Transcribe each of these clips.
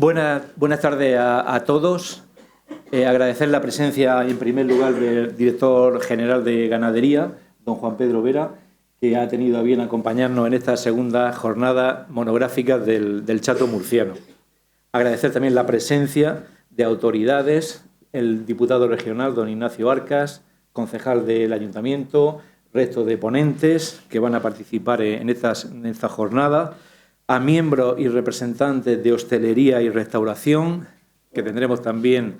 Buenas tardes a todos. Agradecer la presencia, en primer lugar, del director general de Ganadería, don Juan Pedro Vera, que ha tenido a bien acompañarnos en esta segunda jornada monográfica del chato murciano. Agradecer también la presencia de autoridades, el diputado regional, don Ignacio Arcas, concejal del Ayuntamiento, resto de ponentes que van a participar en esta jornada, a miembros y representantes de hostelería y restauración, que tendremos también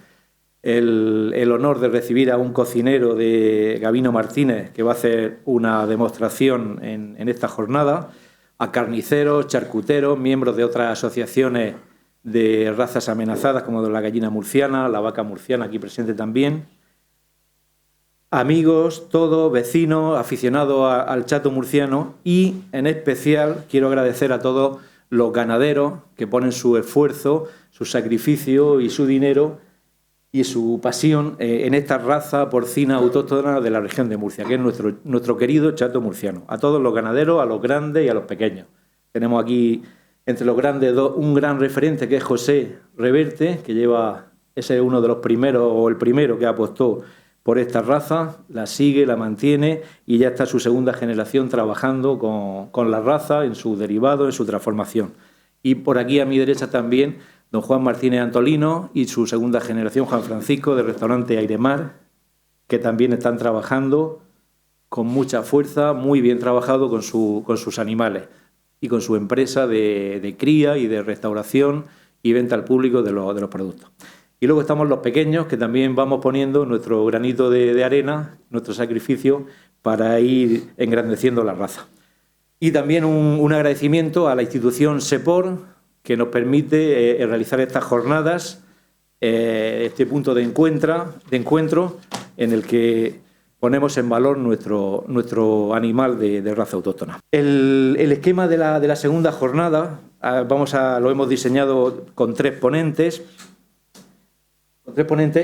el honor de recibir a un cocinero de Gabino Martínez, que va a hacer una demostración en esta jornada, a carniceros, charcuteros, miembros de otras asociaciones de razas amenazadas, como de la gallina murciana, la vaca murciana, aquí presente también, amigos, todos, vecinos, aficionados al chato murciano, y en especial quiero agradecer a todos los ganaderos que ponen su esfuerzo, su sacrificio y su dinero y su pasión en esta raza porcina autóctona de la región de Murcia, que es nuestro querido chato murciano. A todos los ganaderos, a los grandes y a los pequeños. Tenemos aquí entre los grandes un gran referente, que es José Reverte, que ese es uno de los primeros, o el primero que apostó por esta raza, la sigue, la mantiene y ya está su segunda generación trabajando con la raza en su derivado, en su transformación. Y por aquí a mi derecha también don Juan Martínez Antolino y su segunda generación, Juan Francisco, del restaurante Airemar, que también están trabajando con mucha fuerza, muy bien trabajado con sus animales y con su empresa de cría y de restauración y venta al público de los productos. Y luego estamos los pequeños, que también vamos poniendo nuestro granito de arena, nuestro sacrificio, para ir engrandeciendo la raza. Y también un agradecimiento a la institución SEPOR, que nos permite realizar estas jornadas, este punto de encuentro en el que ponemos en valor nuestro animal de raza autóctona. El esquema de la segunda jornada lo hemos diseñado con tres ponentes,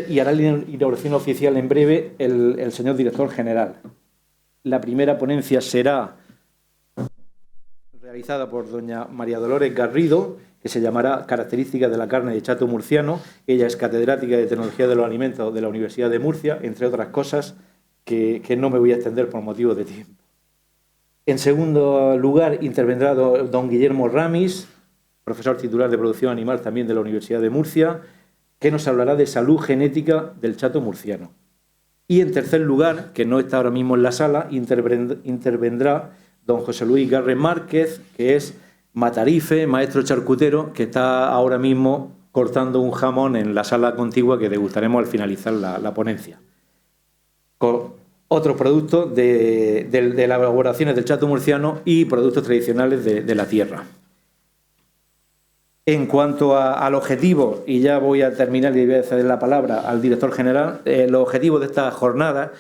y hará la inauguración oficial en breve el señor director general. La primera ponencia será realizada por doña María Dolores Garrido, que se llamará Características de la carne de chato murciano. Ella es catedrática de Tecnología de los Alimentos de la Universidad de Murcia, entre otras cosas que no me voy a extender por motivos de tiempo. En segundo lugar, intervendrá don Guillermo Ramis, profesor titular de Producción Animal también de la Universidad de Murcia, que nos hablará de salud genética del chato murciano. Y en tercer lugar, que no está ahora mismo en la sala, intervendrá don José Luis Garre Márquez, que es matarife, maestro charcutero, que está ahora mismo cortando un jamón en la sala contigua que degustaremos al finalizar la ponencia. Con otros productos de las elaboraciones del chato murciano y productos tradicionales de la tierra. En cuanto al objetivo, y ya voy a terminar y voy a ceder la palabra al director general, el objetivo de esta jornada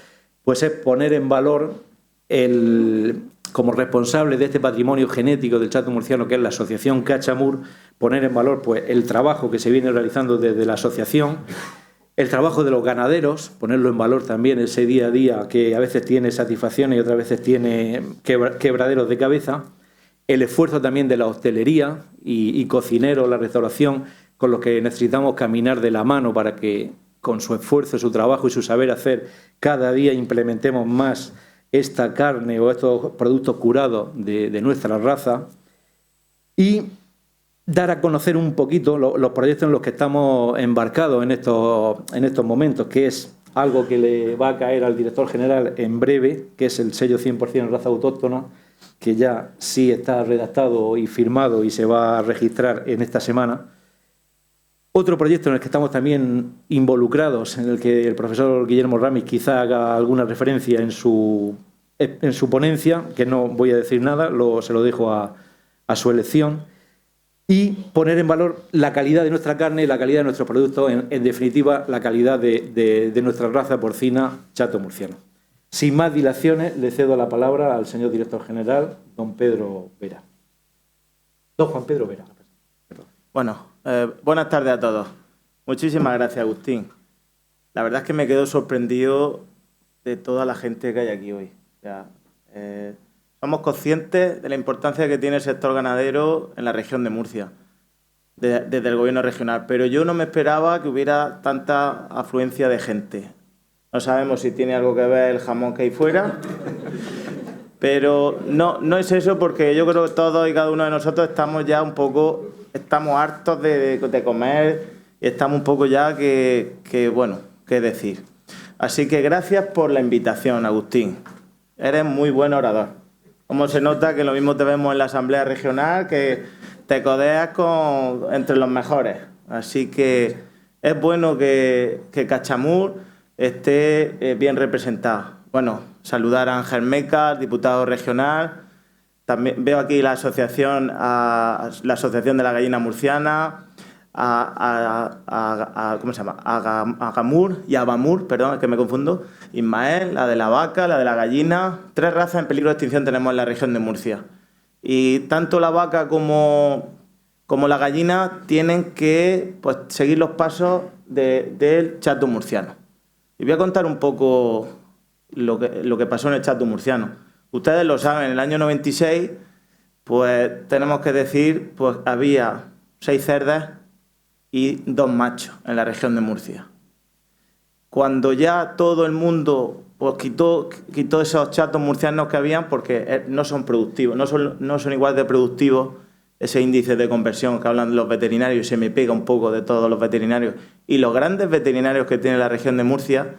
pues es poner en valor como responsable de este patrimonio genético del chato murciano, que es la Asociación Cachamur, poner en valor pues el trabajo que se viene realizando desde la asociación, el trabajo de los ganaderos, ponerlo en valor también ese día a día que a veces tiene satisfacciones y otras veces tiene quebraderos de cabeza, el esfuerzo también de la hostelería y cocineros, la restauración, con los que necesitamos caminar de la mano para que con su esfuerzo, su trabajo y su saber hacer cada día implementemos más esta carne o estos productos curados de nuestra raza, y dar a conocer un poquito los proyectos en los que estamos embarcados en estos momentos, que es algo que le va a caer al director general en breve, que es el sello 100% raza autóctona, que ya sí está redactado y firmado y se va a registrar en esta semana. Otro proyecto en el que estamos también involucrados, en el que el profesor Guillermo Ramis quizá haga alguna referencia en su ponencia, que no voy a decir nada, se lo dejo a su elección, y poner en valor la calidad de nuestra carne y la calidad de nuestros productos, en definitiva, la calidad de nuestra raza porcina chato murciano. Sin más dilaciones, le cedo la palabra al señor director general, don Pedro Vera. Don Juan Pedro Vera. Perdón. Bueno, buenas tardes a todos. Muchísimas gracias, Agustín. La verdad es que me quedo sorprendido de toda la gente que hay aquí hoy. O sea, somos conscientes de la importancia que tiene el sector ganadero en la región de Murcia. desde el gobierno regional, pero yo no me esperaba que hubiera tanta afluencia de gente. No sabemos si tiene algo que ver el jamón que hay fuera, pero no es eso, porque yo creo que todos y cada uno de nosotros estamos ya un poco, estamos hartos de comer y estamos un poco ya bueno, qué decir. Así que gracias por la invitación, Agustín. Eres muy buen orador. Como se nota que lo mismo te vemos en la Asamblea Regional, que te codeas entre los mejores. Así que es bueno que Cachamur esté bien representado. Bueno, saludar a Ángel Meca, diputado regional. También veo aquí la asociación de la gallina murciana, ¿cómo se llama? Agamur y Abamur, perdón, es que me confundo. Ismael, la de la vaca, la de la gallina. 3 razas en peligro de extinción tenemos en la región de Murcia. Y tanto la vaca como la gallina tienen que seguir los pasos del chato murciano. Y voy a contar un poco lo que pasó en el chato murciano. Ustedes lo saben, en el año 96, pues tenemos que decir, pues había 6 cerdas y 2 machos en la región de Murcia. Cuando ya todo el mundo pues quitó esos chatos murcianos que habían, porque no son productivos, no son igual de productivos, ese índice de conversión que hablan los veterinarios, y se me pega un poco de todos los veterinarios, y los grandes veterinarios que tiene la región de Murcia,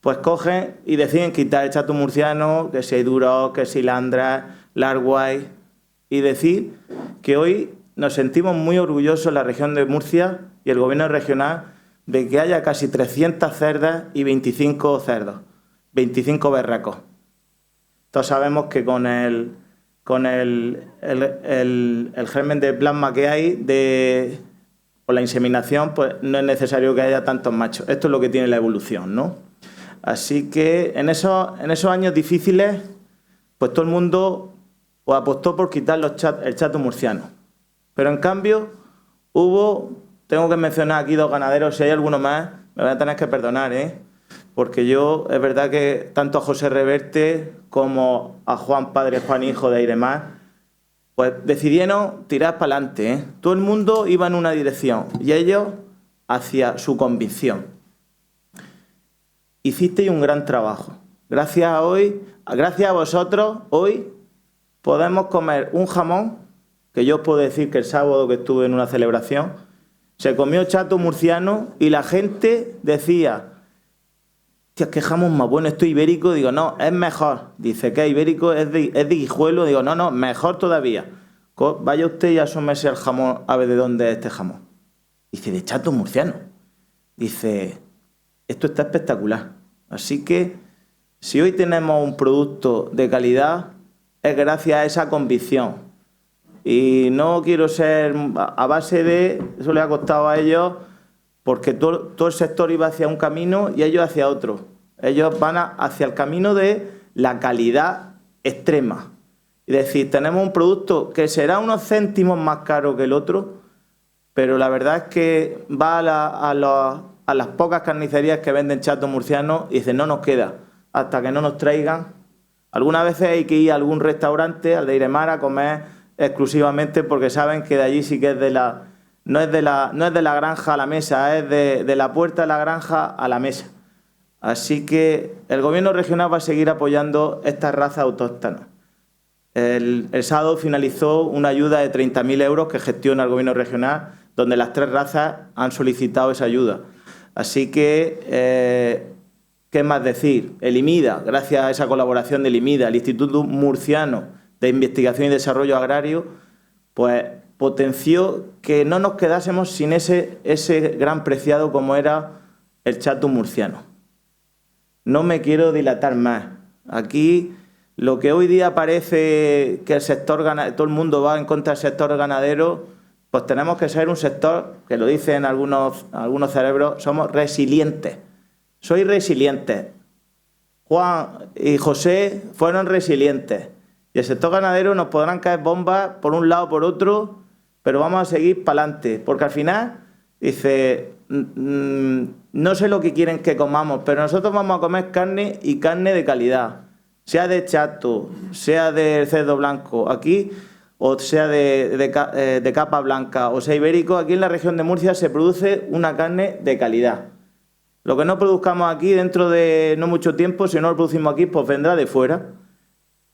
pues cogen y deciden quitar el chato murciano, que si Duroc, que si Landra, Larguay, y decir que hoy nos sentimos muy orgullosos en la región de Murcia y el gobierno regional de que haya casi 300 cerdas y 25 cerdos, 25 berracos. Todos sabemos que con el germen de plasma que hay por la inseminación, pues no es necesario que haya tantos machos. Esto es lo que tiene la evolución, ¿no? Así que en esos años difíciles, pues todo el mundo pues apostó por quitar el chato murciano. Pero en cambio tengo que mencionar aquí 2 ganaderos, si hay alguno más, me van a tener que perdonar, porque es verdad que tanto a José Reverte como a Juan, padre Juan, hijo de Airemar, pues decidieron tirar para adelante. Todo el mundo iba en una dirección y ellos hacia su convicción. Hicisteis un gran trabajo. Gracias a vosotros, hoy podemos comer un jamón, que yo puedo decir que el sábado que estuve en una celebración, se comió chato murciano y la gente decía, tío, qué jamón más bueno, esto ibérico. Digo, no, es mejor. Dice que ibérico es de Guijuelo. Digo, no, mejor todavía. Vaya usted y asómese al jamón, a ver de dónde es este jamón. Dice, de chato murciano. Dice, esto está espectacular. Así que, si hoy tenemos un producto de calidad, es gracias a esa convicción. Y no quiero ser a base de... Eso le ha costado a ellos, porque todo el sector iba hacia un camino y ellos hacia otro. Ellos van hacia el camino de la calidad extrema. Es decir, tenemos un producto que será unos céntimos más caro que el otro, pero la verdad es que va a las pocas carnicerías que venden chato murciano y dicen, no nos queda, hasta que no nos traigan. Algunas veces hay que ir a algún restaurante, al de Airemar, a comer exclusivamente, porque saben que de allí sí que no es de la granja a la mesa, es de la puerta de la granja a la mesa. Así que el gobierno regional va a seguir apoyando estas razas autóctonas. El sábado finalizó una ayuda de 30.000 euros que gestiona el gobierno regional, donde las 3 razas han solicitado esa ayuda. Así que, ¿qué más decir? El IMIDA, gracias a esa colaboración del IMIDA, el Instituto Murciano de Investigación y Desarrollo Agrario, pues potenció que no nos quedásemos sin ese gran preciado como era el chato murciano. No me quiero dilatar más. Aquí lo que hoy día parece que el sector ganadero, todo el mundo va en contra del sector ganadero, pues tenemos que ser un sector, que lo dicen algunos cerebros, somos resilientes. Sois resilientes. Juan y José fueron resilientes. Y el sector ganadero nos podrán caer bombas por un lado o por otro, pero vamos a seguir para adelante. Porque al final, dice, no sé lo que quieren que comamos, pero nosotros vamos a comer carne y carne de calidad. Sea de chato, sea de cerdo blanco. Aquí o sea de capa blanca o sea ibérico, aquí en la región de Murcia se produce una carne de calidad. Lo que no produzcamos aquí dentro de no mucho tiempo, si no lo producimos aquí, pues vendrá de fuera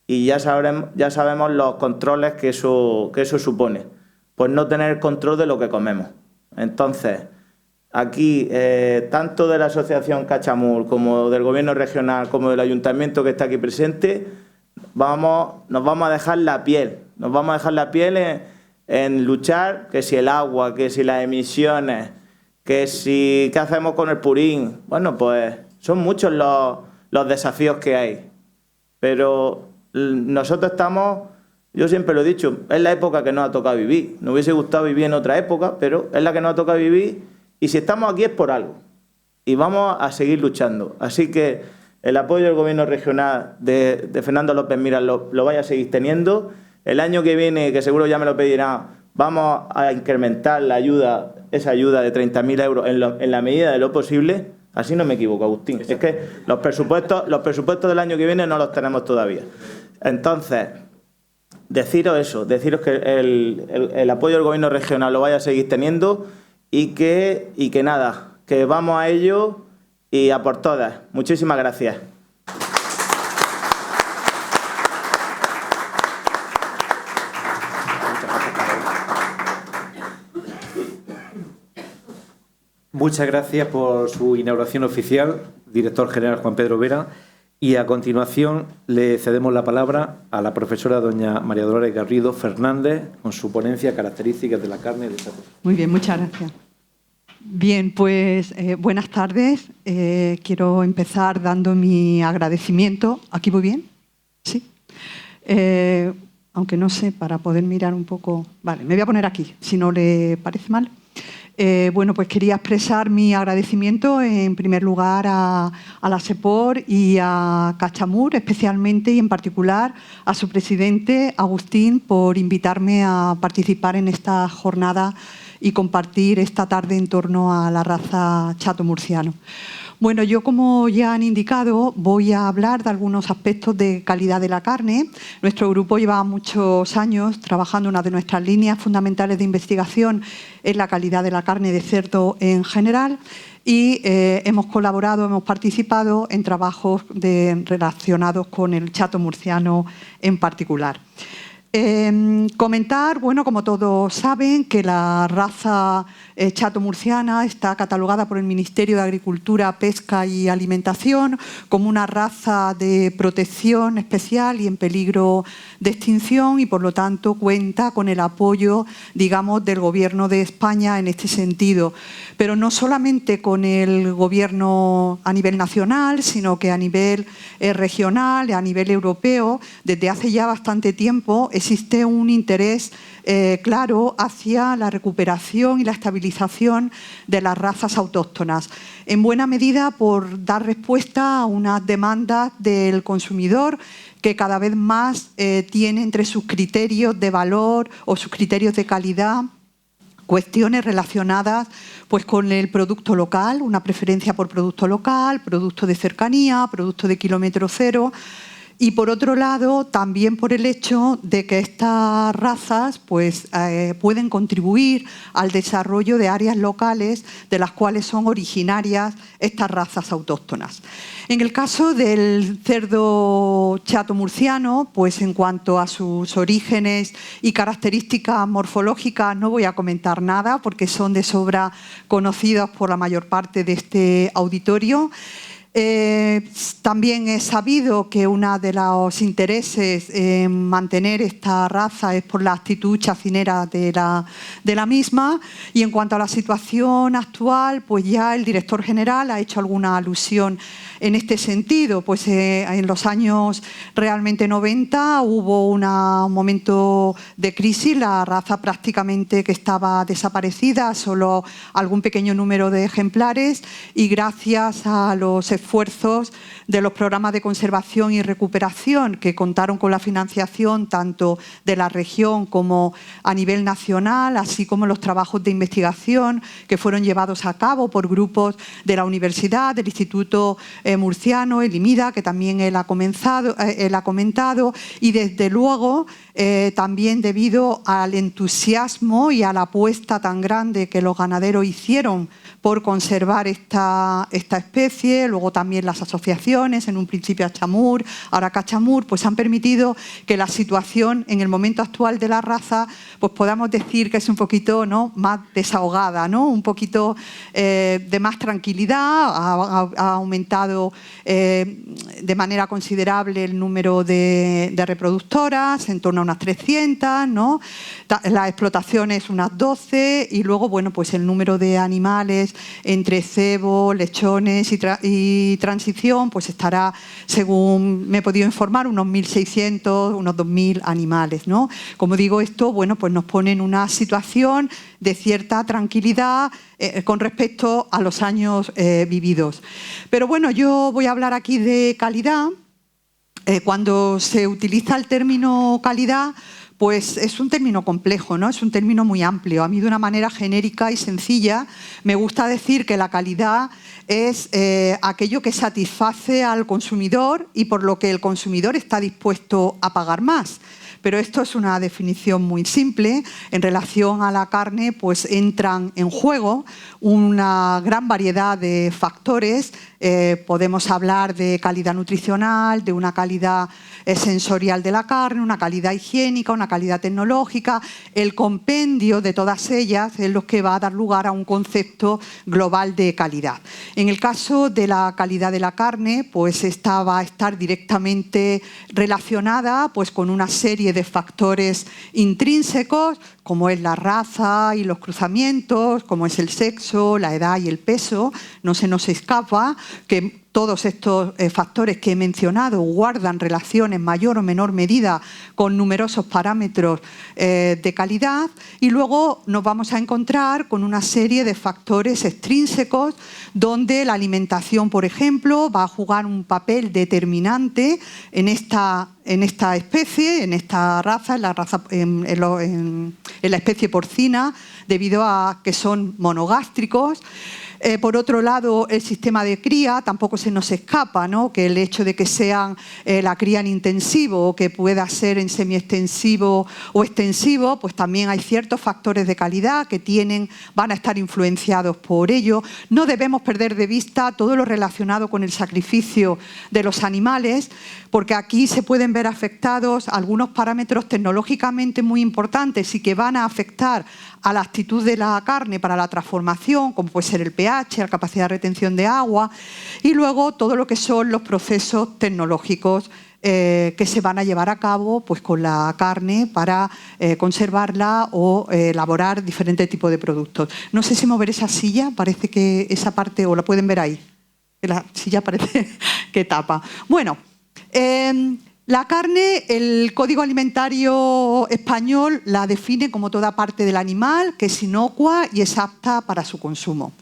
y ya sabemos los controles que eso supone. Pues no tener control de lo que comemos. Entonces, aquí, tanto de la Asociación Cachamur como del Gobierno regional como del Ayuntamiento que está aquí presente, nos vamos a dejar la piel. Nos vamos a dejar la piel en luchar, que si el agua, que si las emisiones, que si qué hacemos con el purín. Bueno, pues son muchos los desafíos que hay. Pero nosotros estamos, yo siempre lo he dicho, es la época que nos ha tocado vivir. Nos hubiese gustado vivir en otra época, pero es la que nos ha tocado vivir y si estamos aquí es por algo. Y vamos a seguir luchando. Así que el apoyo del Gobierno regional de Fernando López Miras lo vaya a seguir teniendo. El año que viene, que seguro ya me lo pedirá, vamos a incrementar la ayuda, esa ayuda de 30.000 euros en la medida de lo posible. Así no me equivoco, Agustín. Es que los presupuestos del año que viene no los tenemos todavía. Entonces, deciros eso, deciros que el apoyo del Gobierno regional lo vaya a seguir teniendo y que nada, que vamos a ello y a por todas. Muchísimas gracias. Muchas gracias por su inauguración oficial, director general Juan Pedro Vera. Y a continuación le cedemos la palabra a la profesora doña María Dolores Garrido Fernández con su ponencia Características de la carne de Chato. Muy bien, muchas gracias. Bien, pues buenas tardes. Quiero empezar dando mi agradecimiento. ¿Aquí voy bien? Sí. Aunque no sé, para poder mirar un poco... Vale, me voy a poner aquí, si no le parece mal. Bueno, pues quería expresar mi agradecimiento en primer lugar a la SEPOR y a Cachamur, especialmente y en particular a su presidente, Agustín, por invitarme a participar en esta jornada y compartir esta tarde en torno a la raza chato murciano. Bueno, yo, como ya han indicado, voy a hablar de algunos aspectos de calidad de la carne. Nuestro grupo lleva muchos años trabajando. Una de nuestras líneas fundamentales de investigación es la calidad de la carne de cerdo en general y hemos colaborado, hemos participado en trabajos relacionados con el chato murciano en particular. Comentar, bueno, como todos saben, que la raza chato murciana está catalogada por el Ministerio de Agricultura, Pesca y Alimentación como una raza de protección especial y en peligro de extinción y, por lo tanto, cuenta con el apoyo, digamos, del Gobierno de España en este sentido. Pero no solamente con el Gobierno a nivel nacional, sino que a nivel regional, a nivel europeo, desde hace ya bastante tiempo existe un interés claro hacia la recuperación y la estabilización de las razas autóctonas, en buena medida por dar respuesta a unas demandas del consumidor que cada vez más tiene entre sus criterios de valor o sus criterios de calidad cuestiones relacionadas pues, con el producto local, una preferencia por producto local, producto de cercanía, producto de kilómetro cero. Y por otro lado, también por el hecho de que estas razas pues, pueden contribuir al desarrollo de áreas locales de las cuales son originarias estas razas autóctonas. En el caso del cerdo chato murciano, pues en cuanto a sus orígenes y características morfológicas no voy a comentar nada porque son de sobra conocidas por la mayor parte de este auditorio. También es sabido que uno de los intereses en mantener esta raza es por la actitud chacinera de la misma. Y en cuanto a la situación actual, pues ya el director general ha hecho alguna alusión en este sentido. Pues en los años realmente 90 hubo un momento de crisis, la raza prácticamente que estaba desaparecida, solo algún pequeño número de ejemplares, y gracias a los esfuerzos esfuerzos de los programas de conservación y recuperación que contaron con la financiación tanto de la región como a nivel nacional, así como los trabajos de investigación que fueron llevados a cabo por grupos de la universidad, del Instituto Murciano, el IMIDA, que también él ha comentado, y desde luego también debido al entusiasmo y a la apuesta tan grande que los ganaderos hicieron por conservar esta especie, luego también las asociaciones, en un principio Achamur, ahora Cachamur, pues han permitido que la situación en el momento actual de la raza, pues podamos decir que es un poquito, ¿no?, más desahogada, ¿no?, un poquito de más tranquilidad, ha aumentado de manera considerable el número de reproductoras, en torno a unas 300, ¿no?, las explotaciones unas 12 y luego, bueno, pues el número de animales entre cebo, lechones y transición, pues estará, según me he podido informar, unos 1.600, unos 2.000 animales, ¿no? Como digo, esto, bueno, pues nos pone en una situación de cierta tranquilidad con respecto a los años vividos. Pero bueno, yo voy a hablar aquí de calidad. Cuando se utiliza el término calidad, pues es un término complejo, ¿no? Es un término muy amplio. A mí, de una manera genérica y sencilla, me gusta decir que la calidad es aquello que satisface al consumidor y por lo que el consumidor está dispuesto a pagar más. Pero esto es una definición muy simple. En relación a la carne, pues entran en juego una gran variedad de factores. Podemos hablar de calidad nutricional, de una calidad sensorial de la carne, una calidad higiénica, una calidad tecnológica. El compendio de todas ellas es lo que va a dar lugar a un concepto global de calidad. En el caso de la calidad de la carne, pues esta va a estar directamente relacionada pues con una serie de factores intrínsecos, como es la raza y los cruzamientos, como es el sexo, la edad y el peso. No se nos escapa que todos estos factores que he mencionado guardan relación en mayor o menor medida con numerosos parámetros de calidad, y luego nos vamos a encontrar con una serie de factores extrínsecos donde la alimentación, por ejemplo, va a jugar un papel determinante en esta especie, en esta raza, en la especie porcina, debido a que son monogástricos. Por otro lado, el sistema de cría tampoco se nos escapa, ¿no?, que el hecho de que sean la cría en intensivo o que pueda ser en semiextensivo o extensivo, pues también hay ciertos factores de calidad que van a estar influenciados por ello. No debemos perder de vista todo lo relacionado con el sacrificio de los animales, porque aquí se pueden ver afectados algunos parámetros tecnológicamente muy importantes y que van a afectar a la actitud de la carne para la transformación, como puede ser el pH, la capacidad de retención de agua, y luego todo lo que son los procesos tecnológicos que se van a llevar a cabo pues, con la carne para conservarla o elaborar diferentes tipos de productos. No sé si mover esa silla, parece que esa parte, o la pueden ver ahí, la silla parece que tapa. Bueno, la carne, el Código Alimentario Español la define como toda parte del animal que es inocua y es apta para su consumo.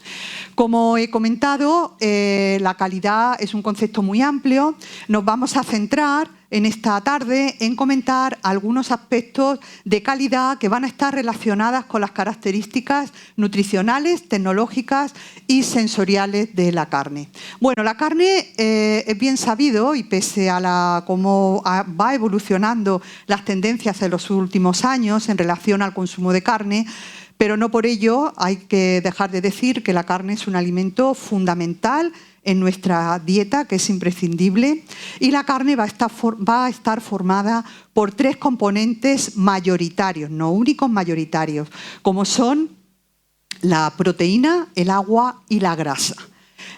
Como he comentado, la calidad es un concepto muy amplio. Nos vamos a centrar en esta tarde en comentar algunos aspectos de calidad que van a estar relacionadas con las características nutricionales, tecnológicas y sensoriales de la carne. Bueno, la carne es bien sabido, y pese a cómo va evolucionando las tendencias en los últimos años en relación al consumo de carne, pero no por ello hay que dejar de decir que la carne es un alimento fundamental en nuestra dieta, que es imprescindible, y la carne va a estar formada por 3 componentes mayoritarios, no únicos, mayoritarios, como son la proteína, el agua y la grasa.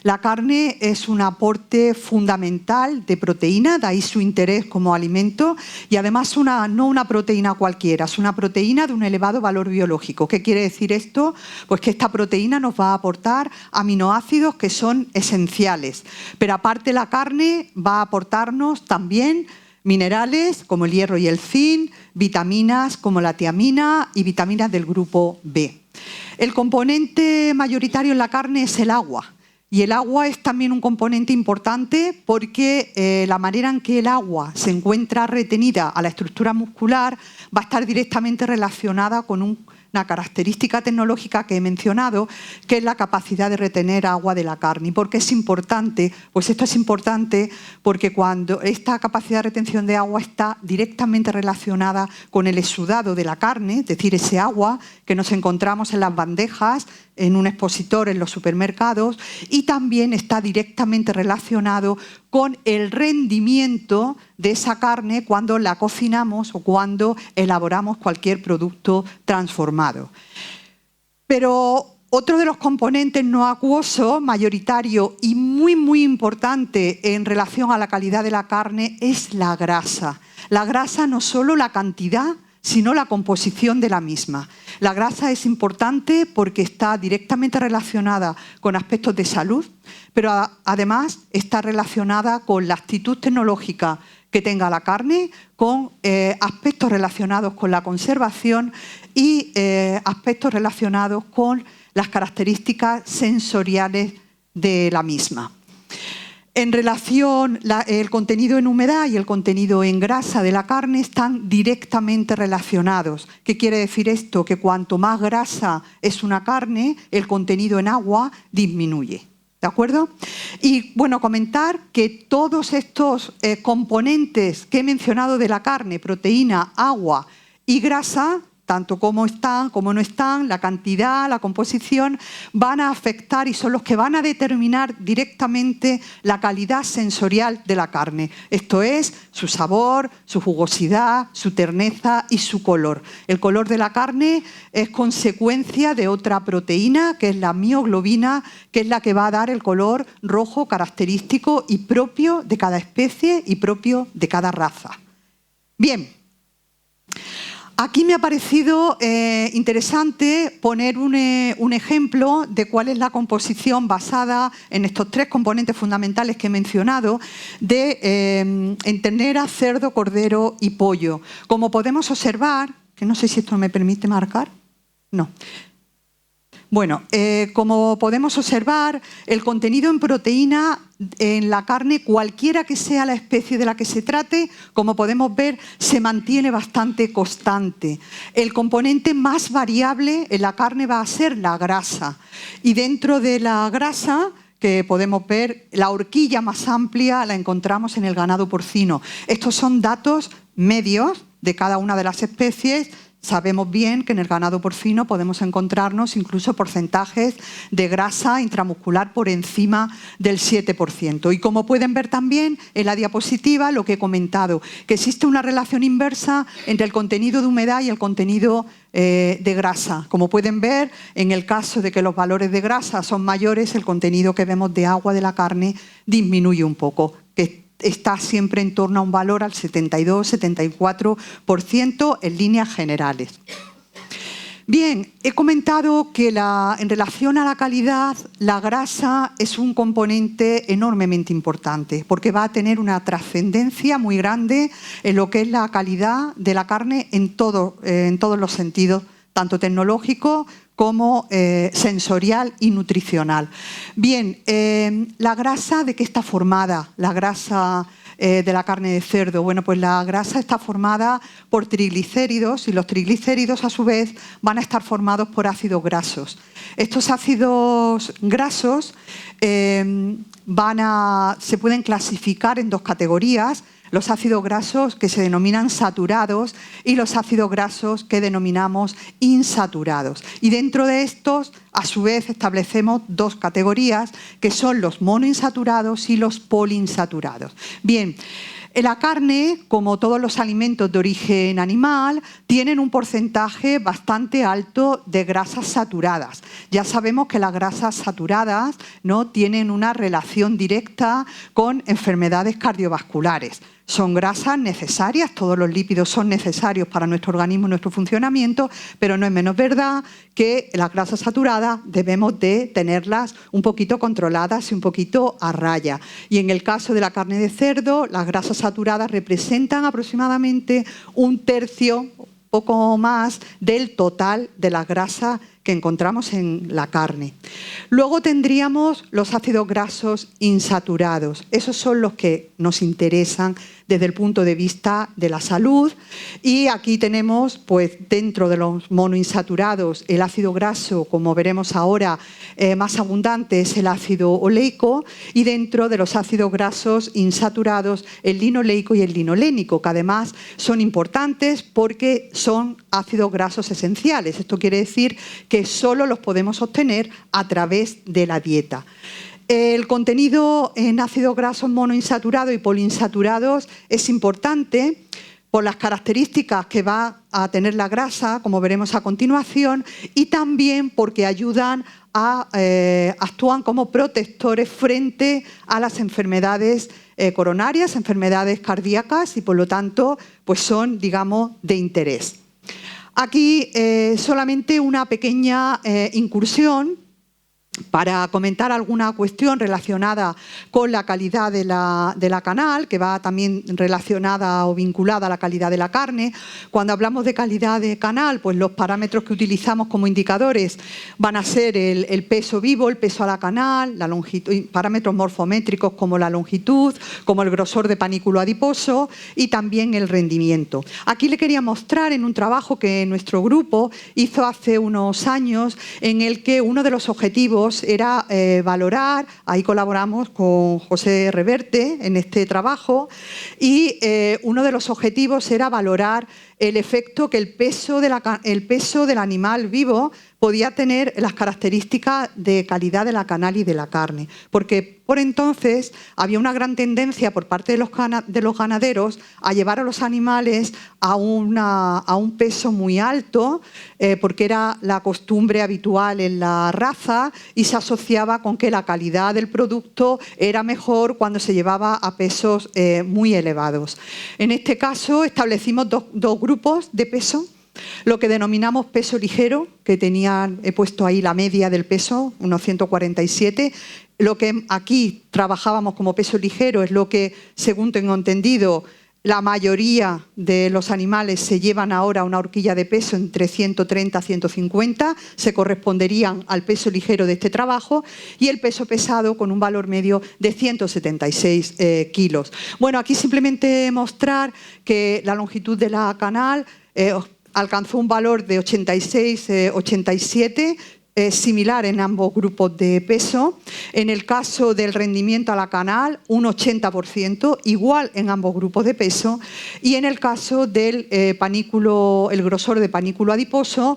La carne es un aporte fundamental de proteína, de ahí su interés como alimento, y además no una proteína cualquiera, es una proteína de un elevado valor biológico. ¿Qué quiere decir esto? Pues que esta proteína nos va a aportar aminoácidos que son esenciales, pero aparte la carne va a aportarnos también minerales como el hierro y el zinc, vitaminas como la tiamina y vitaminas del grupo B. El componente mayoritario en la carne es el agua. Y el agua es también un componente importante porque la manera en que el agua se encuentra retenida a la estructura muscular va a estar directamente relacionada con una característica tecnológica que he mencionado, que es la capacidad de retener agua de la carne. ¿Y por qué es importante? Pues esto es importante porque cuando esta capacidad de retención de agua está directamente relacionada con el exudado de la carne, es decir, ese agua que nos encontramos en las bandejas, en un expositor en los supermercados, y también está directamente relacionado con el rendimiento de esa carne cuando la cocinamos o cuando elaboramos cualquier producto transformado. Pero otro de los componentes no acuosos, mayoritario y muy importante en relación a la calidad de la carne, es la grasa. La grasa, no solo la cantidad, sino la composición de la misma. La grasa es importante porque está directamente relacionada con aspectos de salud, pero además está relacionada con la actitud tecnológica que tenga la carne, con aspectos relacionados con la conservación y aspectos relacionados con las características sensoriales de la misma. En relación, el contenido en humedad y el contenido en grasa de la carne están directamente relacionados. ¿Qué quiere decir esto? Que cuanto más grasa es una carne, el contenido en agua disminuye. ¿De acuerdo? Y bueno, comentar que todos estos componentes que he mencionado de la carne, proteína, agua y grasa, tanto como están, como no están, la cantidad, la composición, van a afectar y son los que van a determinar directamente la calidad sensorial de la carne. Esto es, su sabor, su jugosidad, su terneza y su color. El color de la carne es consecuencia de otra proteína, que es la mioglobina, que es la que va a dar el color rojo característico y propio de cada especie y propio de cada raza. Bien. Aquí me ha parecido interesante poner un ejemplo de cuál es la composición basada en estos tres componentes fundamentales que he mencionado en ternera, cerdo, cordero y pollo. Como podemos observar, que no sé si esto me permite marcar, no. Bueno, como podemos observar, el contenido en proteína en la carne, cualquiera que sea la especie de la que se trate, como podemos ver, se mantiene bastante constante. El componente más variable en la carne va a ser la grasa. Y dentro de la grasa, que podemos ver, la horquilla más amplia la encontramos en el ganado porcino. Estos son datos medios de cada una de las especies. Sabemos bien que en el ganado porcino podemos encontrarnos incluso porcentajes de grasa intramuscular por encima del 7%. Y como pueden ver también en la diapositiva, lo que he comentado, que existe una relación inversa entre el contenido de humedad y el contenido de grasa. Como pueden ver, en el caso de que los valores de grasa son mayores, el contenido que vemos de agua de la carne disminuye un poco, que está siempre en torno a un valor al 72-74% en líneas generales. Bien, he comentado que en relación a la calidad, la grasa es un componente enormemente importante porque va a tener una trascendencia muy grande en lo que es la calidad de la carne en todos los sentidos, tanto tecnológico como sensorial y nutricional. Bien, la grasa, ¿de qué está formada? La grasa de la carne de cerdo. Bueno, pues la grasa está formada por triglicéridos y los triglicéridos a su vez van a estar formados por ácidos grasos. Estos ácidos grasos se pueden clasificar en dos categorías: los ácidos grasos que se denominan saturados y los ácidos grasos que denominamos insaturados. Y dentro de estos, a su vez, establecemos dos categorías que son los monoinsaturados y los poliinsaturados. Bien, la carne, como todos los alimentos de origen animal, tienen un porcentaje bastante alto de grasas saturadas. Ya sabemos que las grasas saturadas, ¿no?, tienen una relación directa con enfermedades cardiovasculares. Son grasas necesarias, todos los lípidos son necesarios para nuestro organismo y nuestro funcionamiento, pero no es menos verdad que las grasas saturadas debemos de tenerlas un poquito controladas y un poquito a raya. Y en el caso de la carne de cerdo, las grasas saturadas representan aproximadamente un tercio, poco más, del total de las grasas que encontramos en la carne. Luego tendríamos los ácidos grasos insaturados. Esos son los que nos interesan desde el punto de vista de la salud. Y aquí tenemos, pues, dentro de los monoinsaturados, el ácido graso, como veremos ahora, más abundante es el ácido oleico, y dentro de los ácidos grasos insaturados, el linoleico y el linolénico, que además son importantes porque son ácidos grasos esenciales. Esto quiere decir que solo los podemos obtener a través de la dieta. El contenido en ácidos grasos monoinsaturados y poliinsaturados es importante por las características que va a tener la grasa, como veremos a continuación, y también porque ayudan actúan como protectores frente a las enfermedades coronarias, enfermedades cardíacas, y por lo tanto pues son, digamos, de interés. Aquí solamente una pequeña incursión para comentar alguna cuestión relacionada con la calidad de la canal, que va también relacionada o vinculada a la calidad de la carne. Cuando hablamos de calidad de canal, pues los parámetros que utilizamos como indicadores van a ser el peso vivo, el peso a la canal, la longitud, parámetros morfométricos como la longitud, como el grosor de panículo adiposo y también el rendimiento. Aquí le quería mostrar en un trabajo que nuestro grupo hizo hace unos años, en el que uno de los objetivos era valorar, ahí colaboramos con José Reverte en este trabajo, y uno de los objetivos era valorar el efecto que el peso del animal vivo podía tener las características de calidad de la canal y de la carne. Porque por entonces había una gran tendencia por parte de los ganaderos a llevar a los animales a un peso muy alto, porque era la costumbre habitual en la raza y se asociaba con que la calidad del producto era mejor cuando se llevaba a pesos muy elevados. En este caso establecimos dos grupos de peso. Lo que denominamos peso ligero, que he puesto ahí la media del peso, unos 147. Lo que aquí trabajábamos como peso ligero es lo que, según tengo entendido, la mayoría de los animales se llevan ahora a una horquilla de peso entre 130 y 150, se corresponderían al peso ligero de este trabajo, y el peso pesado con un valor medio de 176 kilos. Bueno, aquí simplemente mostrar que la longitud de la canal alcanzó un valor de 86-87, similar en ambos grupos de peso. En el caso del rendimiento a la canal, un 80%, igual en ambos grupos de peso. Y en el caso del panículo, el grosor de panículo adiposo,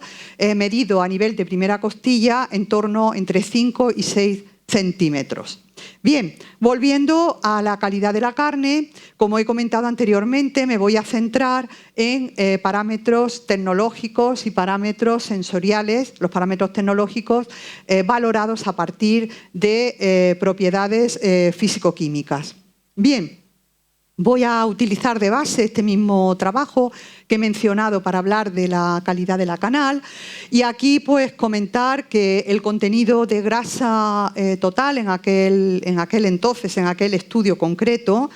medido a nivel de primera costilla, en torno entre 5 y 6 centímetros. Bien, volviendo a la calidad de la carne, como he comentado anteriormente, me voy a centrar en parámetros tecnológicos y parámetros sensoriales, los parámetros tecnológicos valorados a partir de propiedades físico-químicas. Bien, voy a utilizar de base este mismo trabajo que he mencionado para hablar de la calidad de la canal, y aquí pues comentar que el contenido de grasa total en aquel entonces, en aquel estudio concreto,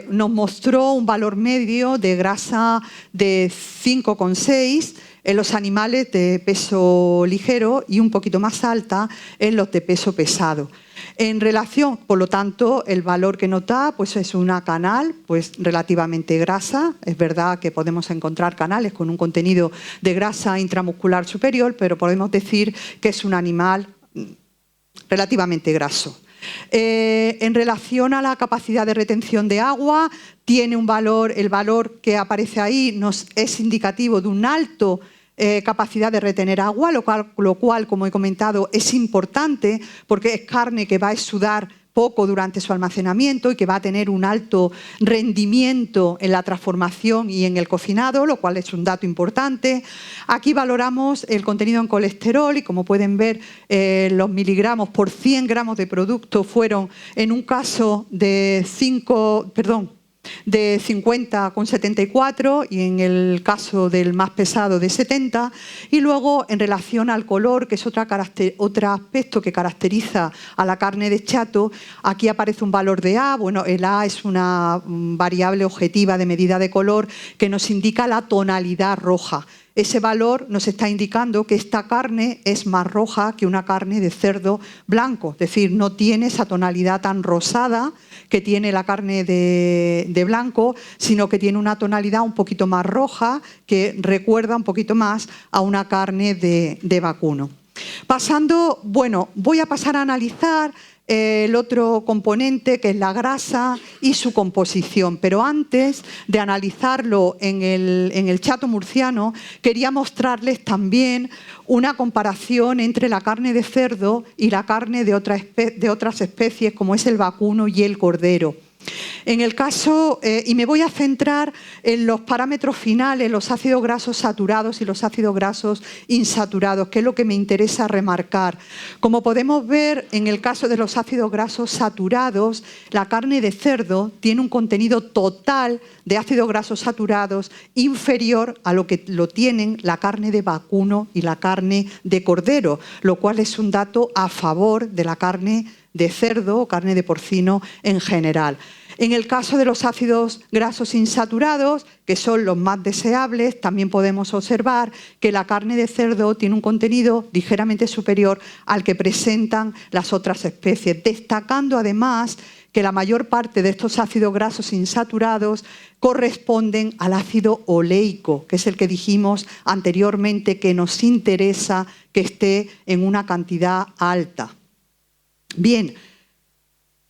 nos mostró un valor medio de grasa de 5,6 en los animales de peso ligero y un poquito más alta en los de peso pesado. En relación, por lo tanto, el valor que nos da pues es una canal pues relativamente grasa. Es verdad que podemos encontrar canales con un contenido de grasa intramuscular superior, pero podemos decir que es un animal relativamente graso. En relación a la capacidad de retención de agua, tiene un valor, el valor que aparece ahí es indicativo de un alto capacidad de retener agua, lo cual, como he comentado, es importante porque es carne que va a exudar poco durante su almacenamiento y que va a tener un alto rendimiento en la transformación y en el cocinado, lo cual es un dato importante. Aquí valoramos el contenido en colesterol y, como pueden ver, los miligramos por 100 gramos de producto fueron, en un caso de 50,74 y en el caso del más pesado de 70. Y luego, en relación al color, que es otro aspecto que caracteriza a la carne de chato, aquí aparece un valor de A. Bueno, el A es una variable objetiva de medida de color que nos indica la tonalidad roja. ese valor nos está indicando que esta carne es más roja que una carne de cerdo blanco, es decir, no tiene esa tonalidad tan rosada que tiene la carne de blanco, sino que tiene una tonalidad un poquito más roja que recuerda un poquito más a una carne de vacuno. Voy a pasar a analizar el otro componente, que es la grasa y su composición. Pero antes de analizarlo en el chato murciano, quería mostrarles también una comparación entre la carne de cerdo y la carne de otras especies, como es el vacuno y el cordero. En el caso, y me voy a centrar en los parámetros finales, los ácidos grasos saturados y los ácidos grasos insaturados, que es lo que me interesa remarcar. Como podemos ver, en el caso de los ácidos grasos saturados, la carne de cerdo tiene un contenido total de ácidos grasos saturados inferior a lo que lo tienen la carne de vacuno y la carne de cordero, lo cual es un dato a favor de la carne de cerdo o carne de porcino en general. En el caso de los ácidos grasos insaturados, que son los más deseables, también podemos observar que la carne de cerdo tiene un contenido ligeramente superior al que presentan las otras especies, destacando además que la mayor parte de estos ácidos grasos insaturados corresponden al ácido oleico, que es el que dijimos anteriormente que nos interesa que esté en una cantidad alta. Bien,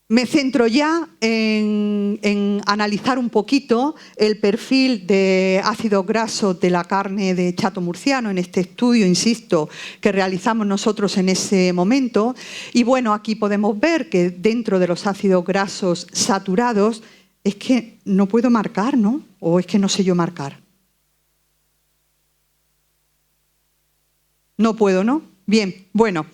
me centro ya en analizar un poquito el perfil de ácidos grasos de la carne de chato murciano en este estudio, insisto, que realizamos nosotros en ese momento. Y bueno, aquí podemos ver que dentro de los ácidos grasos saturados, es que no puedo marcar, ¿no? O es que no sé yo marcar. No puedo, ¿no? Bien, bueno,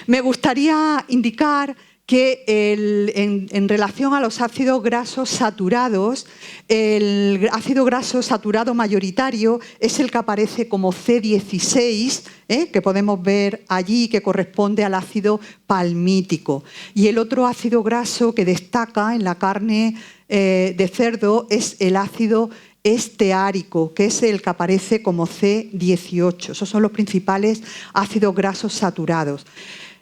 me gustaría indicar que en relación a los ácidos grasos saturados, el ácido graso saturado mayoritario es el que aparece como C16, que podemos ver allí, que corresponde al ácido palmítico. Y el otro ácido graso que destaca en la carne de cerdo es el ácido esteárico, que es el que aparece como C18. Esos son los principales ácidos grasos saturados.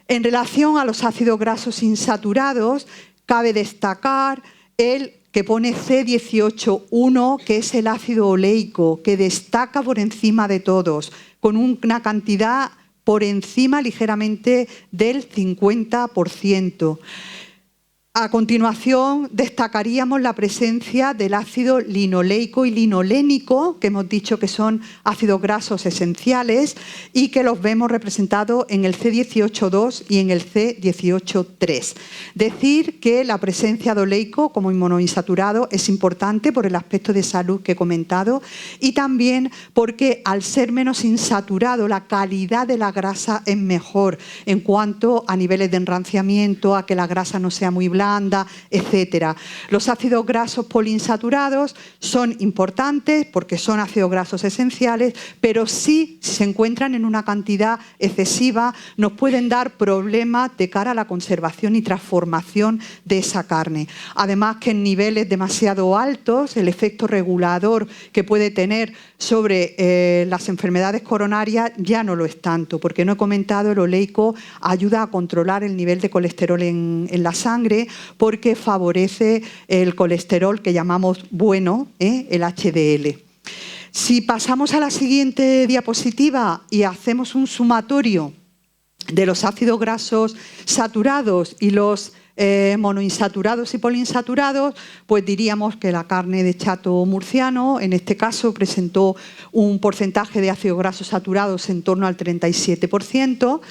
En relación a los ácidos grasos insaturados, cabe destacar el que pone C18,1, que es el ácido oleico, que destaca por encima de todos, con una cantidad por encima ligeramente del 50%. A continuación, destacaríamos la presencia del ácido linoleico y linolénico, que hemos dicho que son ácidos grasos esenciales y que los vemos representados en el C18,2 y en el C18,3. Decir que la presencia de oleico como monoinsaturado es importante por el aspecto de salud que he comentado y también porque al ser menos insaturado la calidad de la grasa es mejor en cuanto a niveles de enranciamiento, a que la grasa no sea muy blanda, etcétera. Los ácidos grasos poliinsaturados son importantes porque son ácidos grasos esenciales, pero sí, si se encuentran en una cantidad excesiva, nos pueden dar problemas de cara a la conservación y transformación de esa carne. Además que en niveles demasiado altos, el efecto regulador que puede tener sobre las enfermedades coronarias ya no lo es tanto, porque no he comentado, el oleico ayuda a controlar el nivel de colesterol en la sangre, porque favorece el colesterol que llamamos bueno, el HDL. Si pasamos a la siguiente diapositiva y hacemos un sumatorio de los ácidos grasos saturados y los monoinsaturados y poliinsaturados, pues diríamos que la carne de chato murciano, en este caso, presentó un porcentaje de ácidos grasos saturados en torno al 37%,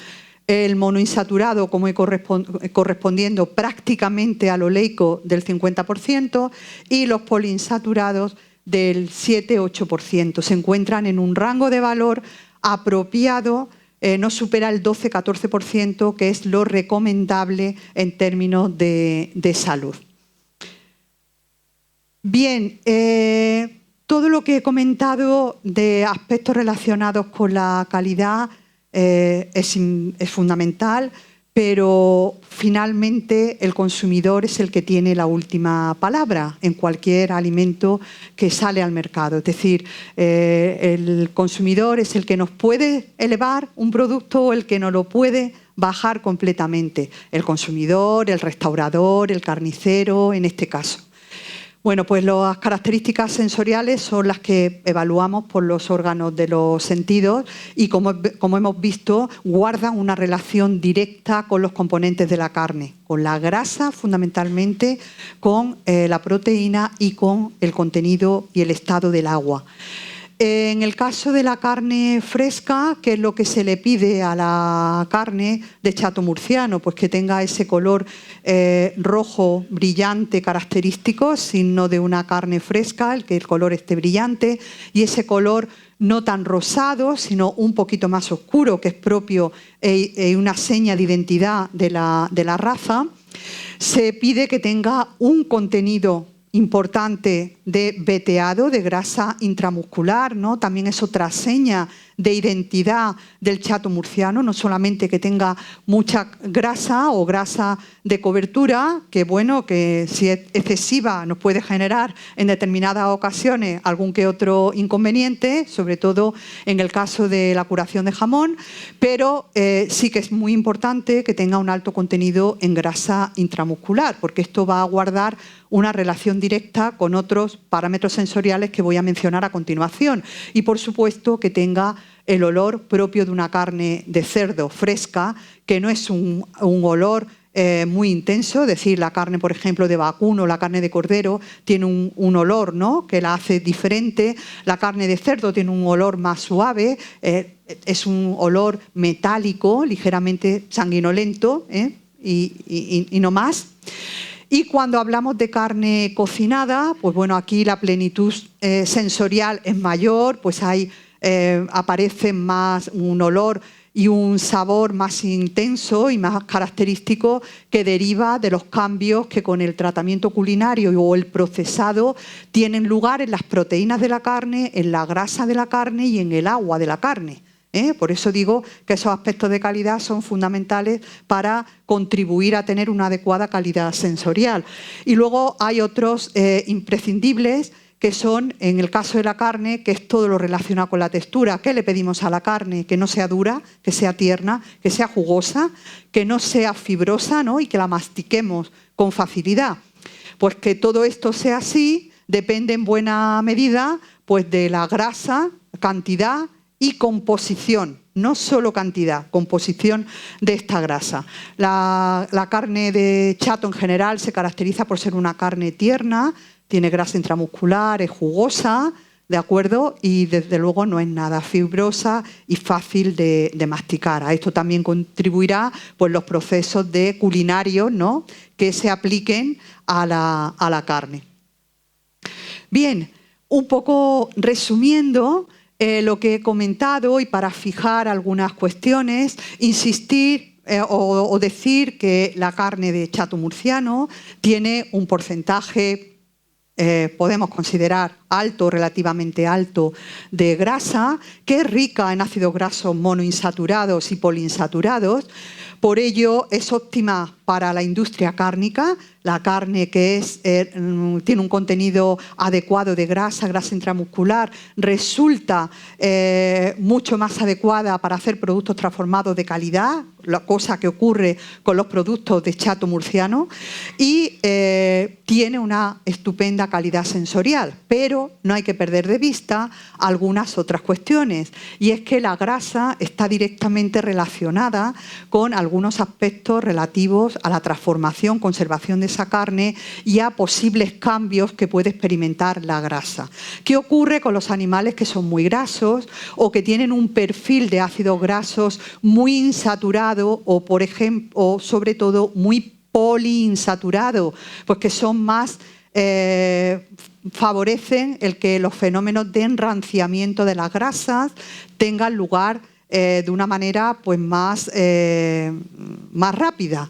el monoinsaturado como correspondiendo prácticamente al oleico del 50% y los poliinsaturados del 7-8%. Se encuentran en un rango de valor apropiado, no supera el 12-14%, que es lo recomendable en términos de salud. Bien, todo lo que he comentado de aspectos relacionados con la calidad es fundamental, pero finalmente el consumidor es el que tiene la última palabra en cualquier alimento que sale al mercado. Es decir, el consumidor es el que nos puede elevar un producto o el que no lo puede bajar completamente. El consumidor, el restaurador, el carnicero, en este caso. Bueno, pues las características sensoriales son las que evaluamos por los órganos de los sentidos y, como hemos visto, guardan una relación directa con los componentes de la carne, con la grasa fundamentalmente, con la proteína y con el contenido y el estado del agua. En el caso de la carne fresca, ¿qué es lo que se le pide a la carne de chato murciano? Pues que tenga ese color rojo brillante característico, signo de una carne fresca, el que el color esté brillante, y ese color no tan rosado, sino un poquito más oscuro, que es propio y una seña de identidad de la raza. Se pide que tenga un contenido importante de veteado, de grasa intramuscular, ¿no? También es otra seña de identidad del chato murciano, no solamente que tenga mucha grasa o grasa de cobertura, que bueno, que si es excesiva nos puede generar en determinadas ocasiones algún que otro inconveniente, sobre todo en el caso de la curación de jamón, pero sí que es muy importante que tenga un alto contenido en grasa intramuscular, porque esto va a guardar una relación directa con otros parámetros sensoriales que voy a mencionar a continuación. Y, por supuesto, que tenga el olor propio de una carne de cerdo fresca, que no es un olor muy intenso, es decir, la carne, por ejemplo, de vacuno, la carne de cordero, tiene un olor, ¿no?, que la hace diferente. La carne de cerdo tiene un olor más suave, es un olor metálico, ligeramente sanguinolento, y no más. Y cuando hablamos de carne cocinada, pues bueno, aquí la plenitud sensorial es mayor, pues aparece más un olor y un sabor más intenso y más característico que deriva de los cambios que con el tratamiento culinario o el procesado tienen lugar en las proteínas de la carne, en la grasa de la carne y en el agua de la carne. Por eso digo que esos aspectos de calidad son fundamentales para contribuir a tener una adecuada calidad sensorial. Y luego hay otros imprescindibles, que son, en el caso de la carne, que es todo lo relacionado con la textura. ¿Qué le pedimos a la carne? Que no sea dura, que sea tierna, que sea jugosa, que no sea fibrosa, ¿no?, y que la mastiquemos con facilidad. Pues que todo esto sea así depende en buena medida pues de la grasa, cantidad y composición, no solo cantidad, composición de esta grasa. La carne de chato en general se caracteriza por ser una carne tierna, tiene grasa intramuscular, es jugosa, ¿de acuerdo? Y desde luego no es nada fibrosa y fácil de masticar. A esto también contribuirá pues los procesos de culinarios, ¿no?, que se apliquen a la carne. Bien, un poco resumiendo lo que he comentado, y para fijar algunas cuestiones, insistir o decir que la carne de chato murciano tiene un porcentaje, podemos considerar alto, relativamente alto, de grasa, que es rica en ácidos grasos monoinsaturados y poliinsaturados. Por ello es óptima para la industria cárnica. La carne que tiene un contenido adecuado de grasa intramuscular, resulta mucho más adecuada para hacer productos transformados de calidad, cosa que ocurre con los productos de chato murciano, y tiene una estupenda calidad sensorial. Pero no hay que perder de vista algunas otras cuestiones, y es que la grasa está directamente relacionada con algunos aspectos relativos a la transformación, conservación de esa carne y a posibles cambios que puede experimentar la grasa. ¿Qué ocurre con los animales que son muy grasos o que tienen un perfil de ácidos grasos muy insaturado o, por ejemplo, o sobre todo muy poliinsaturado? Pues que son más favorecen el que los fenómenos de enranciamiento de las grasas tengan lugar de una manera pues más rápida.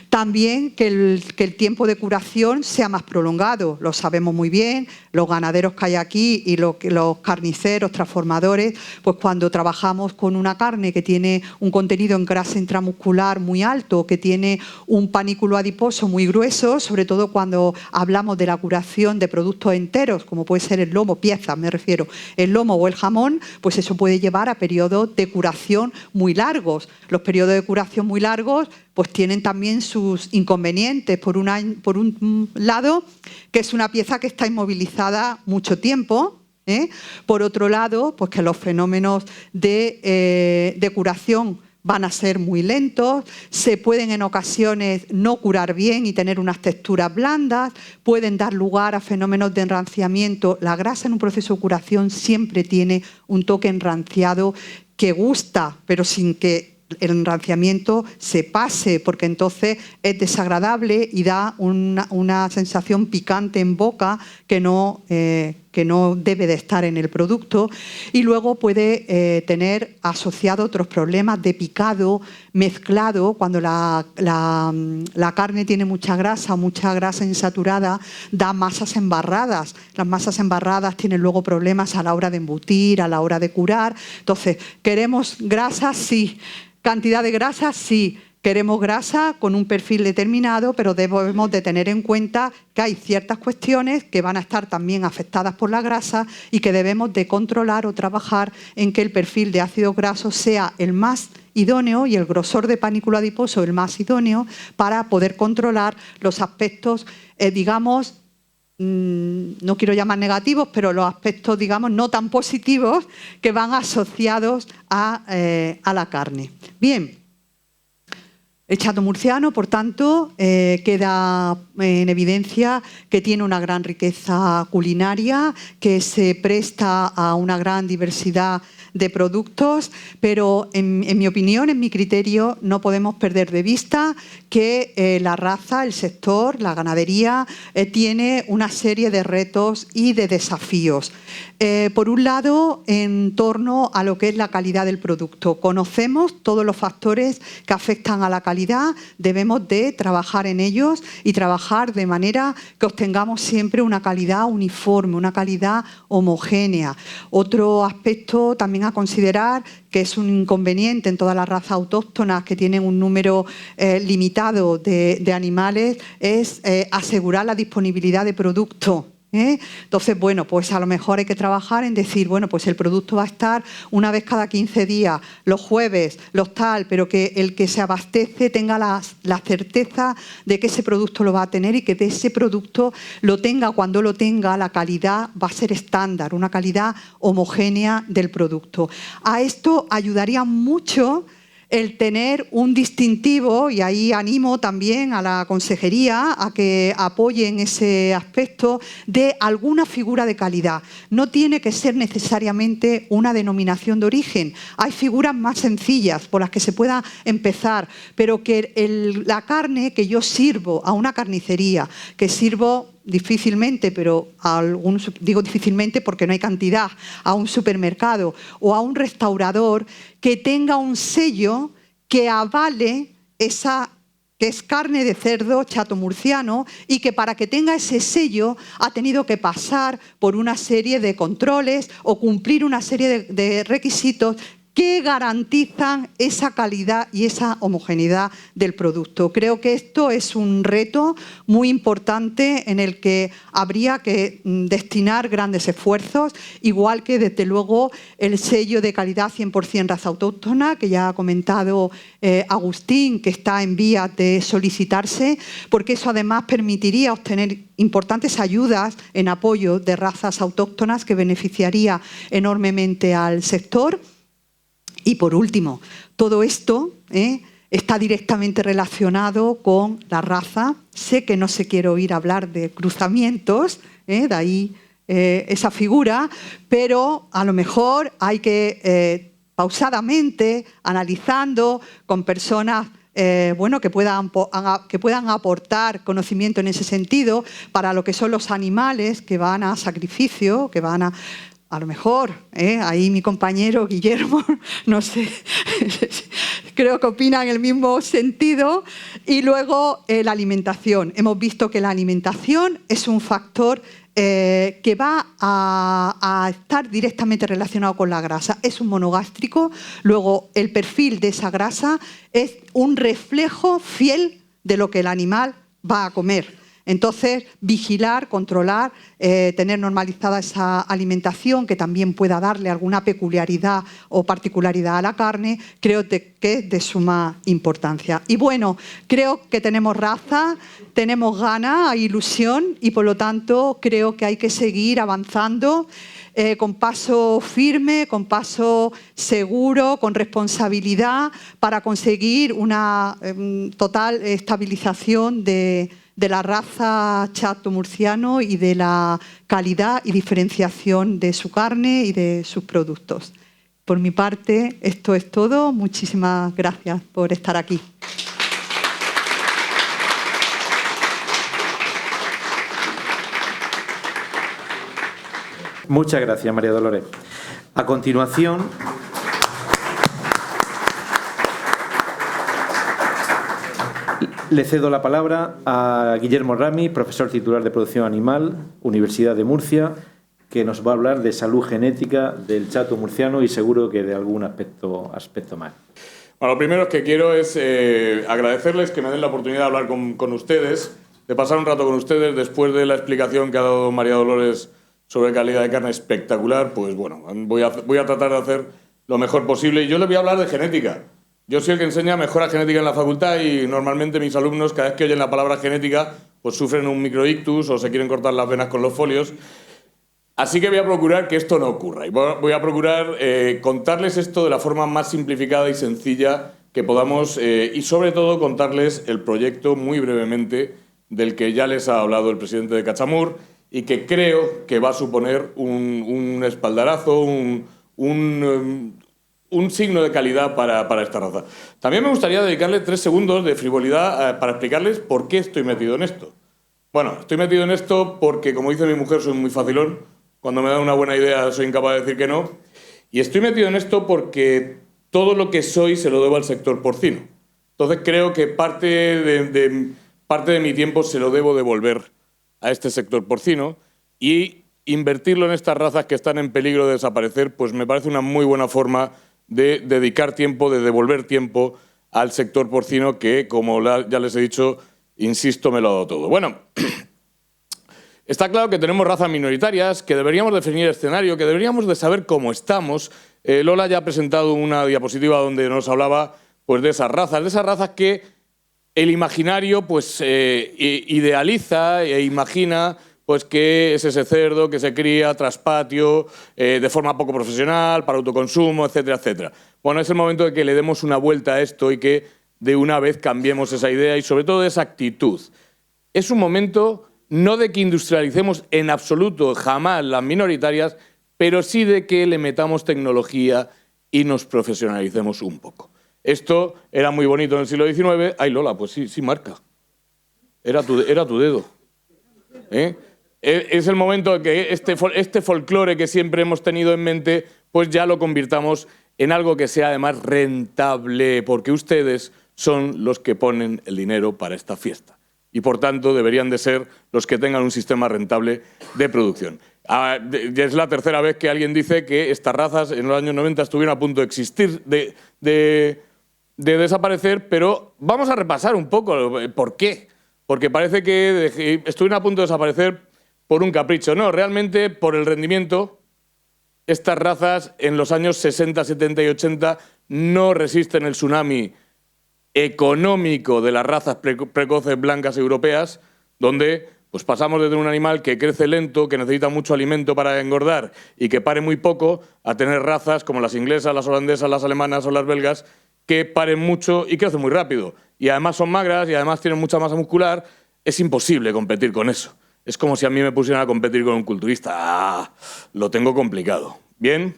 También que el tiempo de curación sea más prolongado. Lo sabemos muy bien, los ganaderos que hay aquí y los carniceros, transformadores, pues cuando trabajamos con una carne que tiene un contenido en grasa intramuscular muy alto, que tiene un panículo adiposo muy grueso, sobre todo cuando hablamos de la curación de productos enteros, como puede ser el lomo, piezas me refiero, el lomo o el jamón, pues eso puede llevar a periodos de curación muy largos. Los periodos de curación muy largos pues tienen también sus inconvenientes. Por un lado, que es una pieza que está inmovilizada mucho tiempo. Por otro lado, pues que los fenómenos de curación van a ser muy lentos, se pueden en ocasiones no curar bien y tener unas texturas blandas, pueden dar lugar a fenómenos de enranciamiento. La grasa en un proceso de curación siempre tiene un toque enranciado que gusta, pero sin que el enranciamiento se pase, porque entonces es desagradable y da una sensación picante en boca que no debe de estar en el producto, y luego puede tener asociado otros problemas de picado mezclado. Cuando la carne tiene mucha grasa insaturada, da masas embarradas. Las masas embarradas tienen luego problemas a la hora de embutir, a la hora de curar. Entonces, ¿queremos grasa? Sí. ¿Cantidad de grasa? Sí. Queremos grasa con un perfil determinado, pero debemos de tener en cuenta que hay ciertas cuestiones que van a estar también afectadas por la grasa y que debemos de controlar o trabajar en que el perfil de ácidos grasos sea el más idóneo y el grosor de panículo adiposo el más idóneo para poder controlar los aspectos, digamos, no quiero llamar negativos, pero los aspectos, digamos, no tan positivos que van asociados a la carne. Bien, el chato murciano, por tanto, queda en evidencia que tiene una gran riqueza culinaria, que se presta a una gran diversidad de productos, pero en mi opinión, en mi criterio, no podemos perder de vista que la raza, el sector, la ganadería, tiene una serie de retos y de desafíos. Por un lado, en torno a lo que es la calidad del producto. Conocemos todos los factores que afectan a la calidad, debemos de trabajar en ellos y trabajar de manera que obtengamos siempre una calidad uniforme, una calidad homogénea. Otro aspecto también a considerar, que es un inconveniente en todas las razas autóctonas que tienen un número limitado de animales, es asegurar la disponibilidad de producto. Entonces, bueno, pues a lo mejor hay que trabajar en decir, bueno, pues el producto va a estar una vez cada 15 días, los jueves, los tal, pero que el que se abastece tenga la certeza de que ese producto lo va a tener y que de ese producto lo tenga, cuando lo tenga, la calidad va a ser estándar, una calidad homogénea del producto. A esto ayudaría mucho el tener un distintivo, y ahí animo también a la consejería a que apoyen ese aspecto de alguna figura de calidad. No tiene que ser necesariamente una denominación de origen. Hay figuras más sencillas por las que se pueda empezar, pero que la carne que yo sirvo a una carnicería, que sirvo difícilmente, pero digo difícilmente porque no hay cantidad, a un supermercado o a un restaurador, que tenga un sello que avale esa que es carne de cerdo chato murciano, y que para que tenga ese sello ha tenido que pasar por una serie de controles o cumplir una serie de requisitos que garantizan esa calidad y esa homogeneidad del producto. Creo que esto es un reto muy importante en el que habría que destinar grandes esfuerzos, igual que desde luego el sello de calidad 100% raza autóctona, que ya ha comentado Agustín, que está en vías de solicitarse, porque eso además permitiría obtener importantes ayudas en apoyo de razas autóctonas que beneficiaría enormemente al sector. Y por último, todo esto está directamente relacionado con la raza. Sé que no se quiere oír hablar de cruzamientos, de ahí esa figura, pero a lo mejor hay que pausadamente, analizando con personas bueno, que puedan aportar conocimiento en ese sentido para lo que son los animales que van a sacrificio, que van a lo mejor, ahí mi compañero Guillermo, no sé creo que opinan en el mismo sentido. Y luego la alimentación. Hemos visto que la alimentación es un factor que va a estar directamente relacionado con la grasa. Es un monogástrico. Luego, el perfil de esa grasa es un reflejo fiel de lo que el animal va a comer. Entonces, vigilar, controlar, tener normalizada esa alimentación que también pueda darle alguna peculiaridad o particularidad a la carne, creo que es de suma importancia. Y bueno, creo que tenemos raza, tenemos ganas, hay ilusión y por lo tanto creo que hay que seguir avanzando con paso firme, con paso seguro, con responsabilidad para conseguir una total estabilización de la raza chato murciano y de la calidad y diferenciación de su carne y de sus productos. Por mi parte, esto es todo. Muchísimas gracias por estar aquí. Muchas gracias, María Dolores. A continuación, le cedo la palabra a Guillermo Rami, profesor titular de Producción Animal, Universidad de Murcia, que nos va a hablar de salud genética del chato murciano y seguro que de algún aspecto más. Bueno, lo primero que quiero es agradecerles que me den la oportunidad de hablar con ustedes, de pasar un rato con ustedes después de la explicación que ha dado María Dolores sobre calidad de carne espectacular. Pues bueno, voy a tratar de hacer lo mejor posible. Y yo les voy a hablar de genética. Yo soy el que enseña mejora genética en la facultad y normalmente mis alumnos, cada vez que oyen la palabra genética, pues sufren un microictus o se quieren cortar las venas con los folios. Así que voy a procurar que esto no ocurra. Y voy a procurar contarles esto de la forma más simplificada y sencilla que podamos y sobre todo contarles el proyecto muy brevemente del que ya les ha hablado el presidente de Cachamur y que creo que va a suponer un espaldarazo, un signo de calidad para esta raza. También me gustaría dedicarle 3 segundos de frivolidad para explicarles por qué estoy metido en esto. Bueno, estoy metido en esto porque, como dice mi mujer, soy muy facilón. Cuando me dan una buena idea soy incapaz de decir que no. Y estoy metido en esto porque todo lo que soy se lo debo al sector porcino. Entonces creo que parte de mi tiempo se lo debo devolver a este sector porcino y invertirlo en estas razas que están en peligro de desaparecer, pues me parece una muy buena forma de dedicar tiempo, de devolver tiempo al sector porcino que, como ya les he dicho, insisto, me lo ha dado todo. Bueno, está claro que tenemos razas minoritarias, que deberíamos definir el escenario, que deberíamos de saber cómo estamos. Lola ya ha presentado una diapositiva donde nos hablaba pues, de esas razas que el imaginario pues, idealiza e imagina pues que es ese cerdo que se cría tras patio, de forma poco profesional, para autoconsumo, etcétera, etcétera. Bueno, es el momento de que le demos una vuelta a esto y que de una vez cambiemos esa idea y sobre todo esa actitud. Es un momento no de que industrialicemos en absoluto jamás las minoritarias, pero sí de que le metamos tecnología y nos profesionalicemos un poco. Esto era muy bonito en el siglo XIX. Ay, Lola, pues sí marca. Era tu dedo. Es el momento de que este folclore que siempre hemos tenido en mente, pues ya lo convirtamos en algo que sea además rentable, porque ustedes son los que ponen el dinero para esta fiesta. Y por tanto deberían de ser los que tengan un sistema rentable de producción. Ya es la tercera vez que alguien dice que estas razas en los años 90 estuvieron a punto de existir, de desaparecer, pero vamos a repasar un poco por qué. Porque parece que estuvieron a punto de desaparecer por un capricho. No, realmente por el rendimiento. Estas razas en los años 60, 70 y 80 no resisten el tsunami económico de las razas precoces blancas europeas, donde pues pasamos de tener un animal que crece lento, que necesita mucho alimento para engordar y que pare muy poco, a tener razas como las inglesas, las holandesas, las alemanas o las belgas, que paren mucho y crecen muy rápido. Y además son magras y además tienen mucha masa muscular. Es imposible competir con eso. Es como si a mí me pusieran a competir con un culturista. Lo tengo complicado. Bien.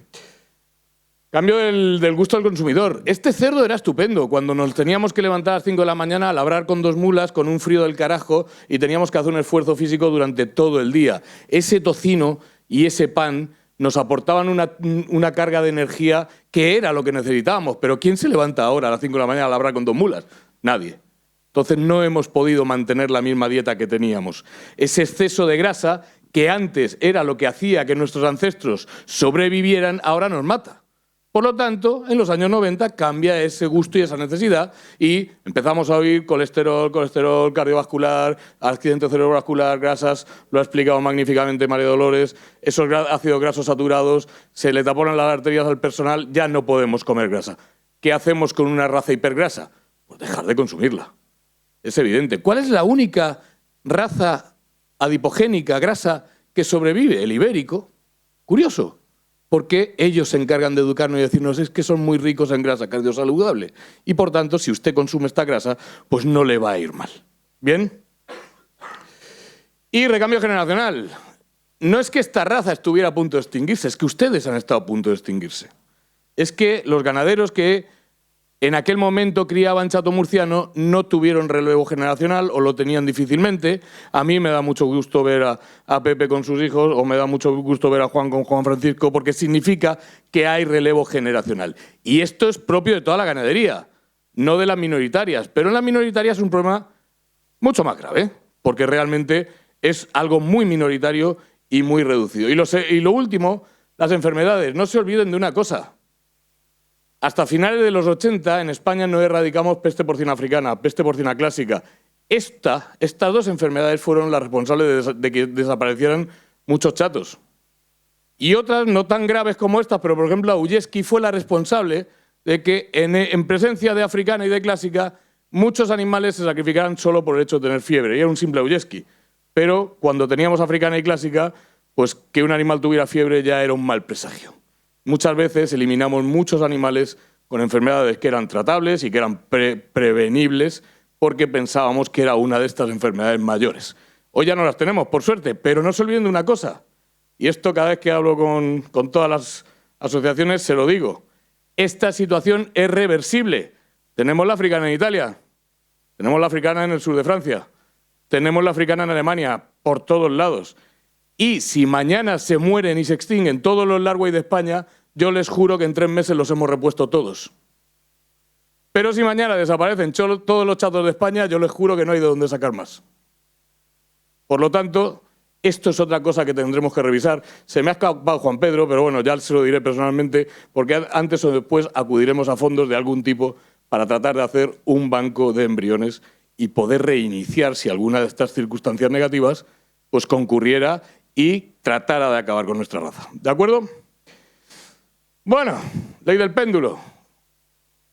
Cambio del gusto del consumidor. Este cerdo era estupendo. Cuando nos teníamos que levantar a las 5 de la mañana a labrar con 2 mulas, con un frío del carajo, y teníamos que hacer un esfuerzo físico durante todo el día. Ese tocino y ese pan nos aportaban una carga de energía que era lo que necesitábamos. Pero ¿quién se levanta ahora a las 5 de la mañana a labrar con 2 mulas? Nadie. Entonces no hemos podido mantener la misma dieta que teníamos. Ese exceso de grasa, que antes era lo que hacía que nuestros ancestros sobrevivieran, ahora nos mata. Por lo tanto, en los años 90 cambia ese gusto y esa necesidad y empezamos a oír colesterol cardiovascular, accidente cerebrovascular, grasas, lo ha explicado magníficamente María Dolores, esos ácidos grasos saturados, se le taponan las arterias al personal, ya no podemos comer grasa. ¿Qué hacemos con una raza hipergrasa? Pues dejar de consumirla. Es evidente. ¿Cuál es la única raza adipogénica, grasa, que sobrevive? El ibérico. Curioso. Porque ellos se encargan de educarnos y decirnos es que son muy ricos en grasa cardiosaludable. Y por tanto, si usted consume esta grasa, pues no le va a ir mal. ¿Bien? Y recambio generacional. No es que esta raza estuviera a punto de extinguirse, es que ustedes han estado a punto de extinguirse. Es que los ganaderos que en aquel momento criaban chato murciano no tuvieron relevo generacional o lo tenían difícilmente. A mí me da mucho gusto ver a Pepe con sus hijos o me da mucho gusto ver a Juan con Juan Francisco porque significa que hay relevo generacional. Y esto es propio de toda la ganadería, no de las minoritarias. Pero en las minoritarias es un problema mucho más grave porque realmente es algo muy minoritario y muy reducido. Y lo último, las enfermedades. No se olviden de una cosa. Hasta finales de los 80 en España no erradicamos peste porcina africana, peste porcina clásica. Estas dos enfermedades fueron las responsables de que desaparecieran muchos chatos. Y otras no tan graves como estas, pero por ejemplo Augeski fue la responsable de que en presencia de africana y de clásica muchos animales se sacrificaran solo por el hecho de tener fiebre. Y era un simple Augeski. Pero cuando teníamos africana y clásica, pues que un animal tuviera fiebre ya era un mal presagio. Muchas veces eliminamos muchos animales con enfermedades que eran tratables y que eran prevenibles porque pensábamos que era una de estas enfermedades mayores. Hoy ya no las tenemos, por suerte, pero no se olviden de una cosa, y esto cada vez que hablo con todas las asociaciones se lo digo, esta situación es reversible. Tenemos la africana en Italia, tenemos la africana en el sur de Francia, tenemos la africana en Alemania, por todos lados. Y si mañana se mueren y se extinguen todos los largos de España, yo les juro que en 3 meses los hemos repuesto todos. Pero si mañana desaparecen todos los chatos de España, yo les juro que no hay de dónde sacar más. Por lo tanto, esto es otra cosa que tendremos que revisar. Se me ha escapado Juan Pedro, pero bueno, ya se lo diré personalmente, porque antes o después acudiremos a fondos de algún tipo para tratar de hacer un banco de embriones y poder reiniciar, si alguna de estas circunstancias negativas, pues concurriera y tratara de acabar con nuestra raza. ¿De acuerdo? Bueno, ley del péndulo.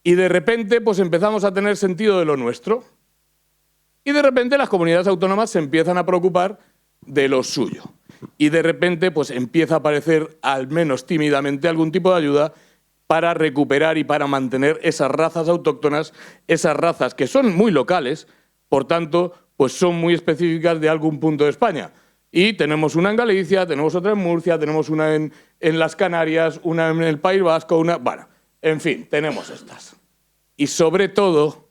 Y de repente pues empezamos a tener sentido de lo nuestro. Y de repente las comunidades autónomas se empiezan a preocupar de lo suyo. Y de repente pues empieza a aparecer, al menos tímidamente, algún tipo de ayuda para recuperar y para mantener esas razas autóctonas, esas razas que son muy locales, por tanto, pues son muy específicas de algún punto de España. Y tenemos una en Galicia, tenemos otra en Murcia, tenemos una en las Canarias, una en el País Vasco, bueno, en fin, tenemos estas. Y sobre todo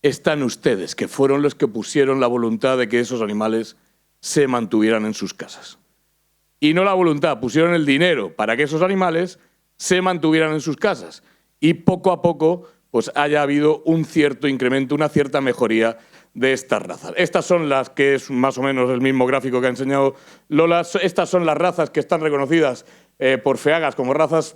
están ustedes, que fueron los que pusieron la voluntad de que esos animales se mantuvieran en sus casas. Y no la voluntad, pusieron el dinero para que esos animales se mantuvieran en sus casas. Y poco a poco pues haya habido un cierto incremento, una cierta mejoría de estas razas. Estas son las que es más o menos el mismo gráfico que ha enseñado Lola. Estas son las razas que están reconocidas por FEAGAS como razas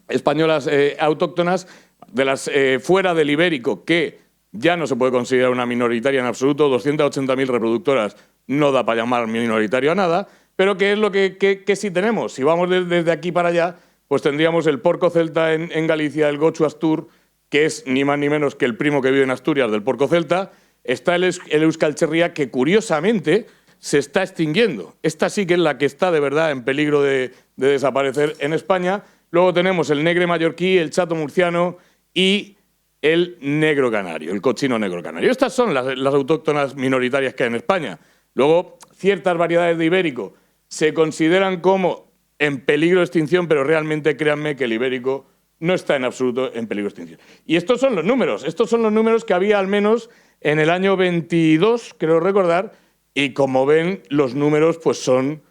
españolas autóctonas, de las fuera del ibérico, que ya no se puede considerar una minoritaria en absoluto, 280.000 reproductoras no da para llamar minoritario a nada, pero ¿qué es lo que sí tenemos? Si vamos desde aquí para allá, pues tendríamos el porco celta en Galicia, el gochu astur, que es ni más ni menos que el primo que vive en Asturias del porco celta. Está el euskal cherria, que curiosamente se está extinguiendo. Esta sí que es la que está de verdad en peligro de desaparecer en España. Luego tenemos el negre mallorquí, el chato murciano y el negro canario, el cochino negro canario. Estas son las autóctonas minoritarias que hay en España. Luego, ciertas variedades de ibérico se consideran como en peligro de extinción, pero realmente créanme que el ibérico no está en absoluto en peligro de extinción. Y estos son los números que había al menos en el año 22, creo recordar, y como ven, los números pues son